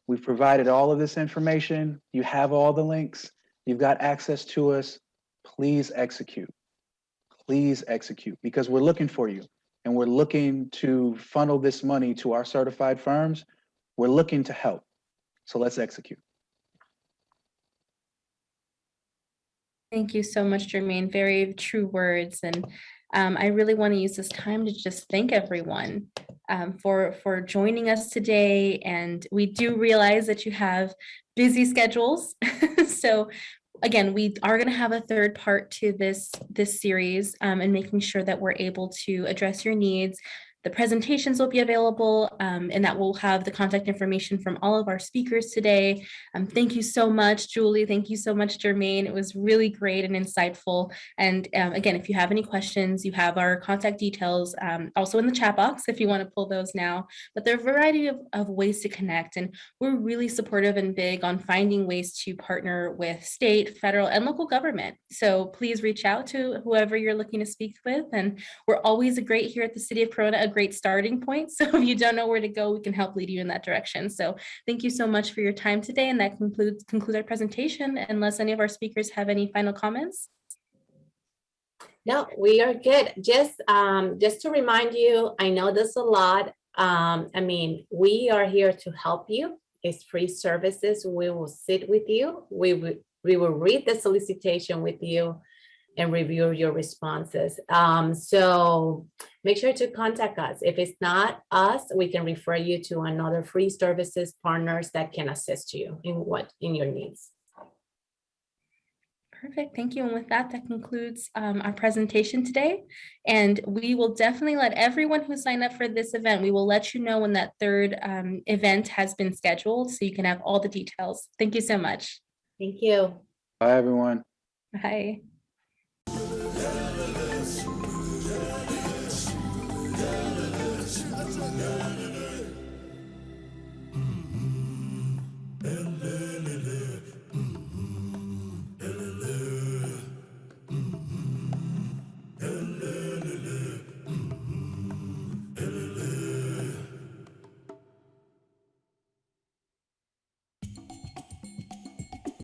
We've provided all of this information. You have all the links. You've got access to us. Please execute. Please execute, because we're looking for you. And we're looking to funnel this money to our certified firms. We're looking to help. So let's execute. Thank you so much, Jermaine. Very true words. And I really want to use this time to just thank everyone for joining us today. And we do realize that you have busy schedules. So again, we are going to have a third part to this series and making sure that we're able to address your needs. The presentations will be available, and that will have the contact information from all of our speakers today. Thank you so much, Julie. Thank you so much, Jermaine. It was really great and insightful. And again, if you have any questions, you have our contact details also in the chat box if you want to pull those now. But there are a variety of ways to connect, and we're really supportive and big on finding ways to partner with state, federal, and local government. So please reach out to whoever you're looking to speak with. And we're always great here at the City of Corona, a great starting point. So if you don't know where to go, we can help lead you in that direction. So thank you so much for your time today. And that concludes our presentation, unless any of our speakers have any final comments. No, we are good. Just to remind you, I know there's a lot. I mean, we are here to help you. It's free services. We will sit with you. We will read the solicitation with you and review your responses. So make sure to contact us. If it's not us, we can refer you to another free services partners that can assist you in your needs. Perfect. Thank you. And with that, that concludes our presentation today. And we will definitely let everyone who signed up for this event, we will let you know when that third event has been scheduled so you can have all the details. Thank you so much. Thank you. Bye, everyone. Bye.